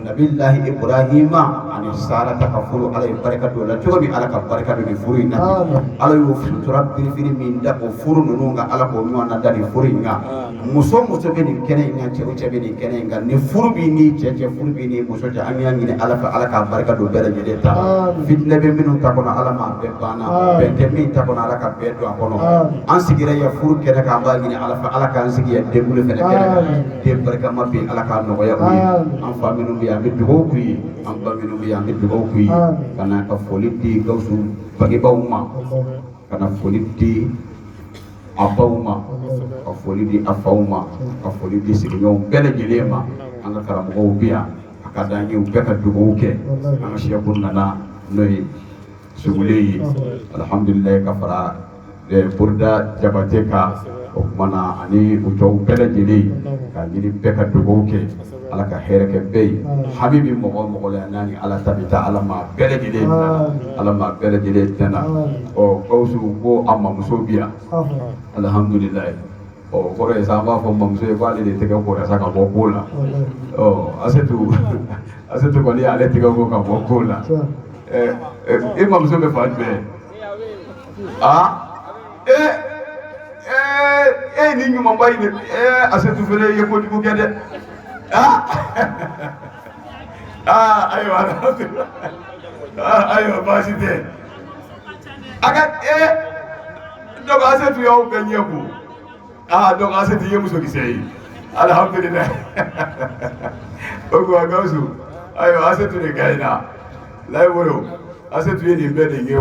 Nabillahi Ibrahima ani Sara ta ka furu ala barika don la tugo mi Ala ka barika don furu in na ala yo futura birifiri min da ko furu nunu nga ala ko nyona dali furu nga muso be ni kene nga cɛ be ni kene nga ni furu bi ni cɛ furu bi ni muso cɛ an yangi ni ala ka barika do bere jede ta fitne be minnu ta kono ala ma be bana be te min ta kono ala ka be do kono an sigira ya furu kene ka ba ni ala ka an sigiya de bulu fene kene de barika ma bi ala ka no ya an fa minnu bi ambe dugo kuyi an ba minnu bi ambe dugo kuyi kana ka foli di gausu bagi bauma kana foli di Abauma, ka foli di afauma, ka foli di sigiɲɔgɔnw bɛɛ lajɛlen ma an ka karamɔgɔw bi yan a ka d'an ye u bɛɛ ka dugawu kɛ an ka Seku nana n'o ye Sugule ye alhamdulilayi ka fara Burda Jabate kan o kumana ani u tɔw bɛɛ lajɛlen ka ɲini bɛɛ ka dugawu kɛ Ala ka hɛrɛ kɛ bɛɛ ye Habibi mɔgɔ o mɔgɔ la n'a ni Ala ta bɛ taa Ala ma bɛɛ lajɛlen tɛna Ala ma bɛɛ lajɛlen tɛna Gawusu ko a mamuso bi yan alhamdulilayi kɔrɔ ye sa an b'a fɔ mamuso ye k'ale de tɛgɛ kɔrɔ sa ka bɔ ko la Asetu kɔni ale tɛgɛ ko ka bɔ ko la e mamuso bɛ fan jumɛn e ni ɲumanba in de Asetu fana ye kojugu kɛ dɛ ayiwa baasi tɛ a ka donc Asetu y'aw bɛɛ ɲɛ ko donc Asetu ye musokisɛ ye alhamdulilayi o kuma Gawusu ayiwa Asetu de ka ɲi na layi wolo Asetu ye nin bɛɛ de ɲɛ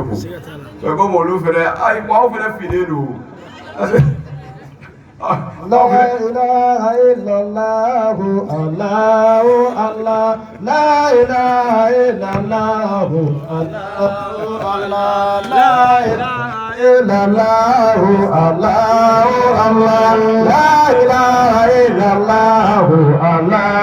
ko komi olu fɛnɛ aw fɛnɛ finnen don La ilaha illallah Allah Allah La ilaha illallah Allah Allah La ilaha illallah Allah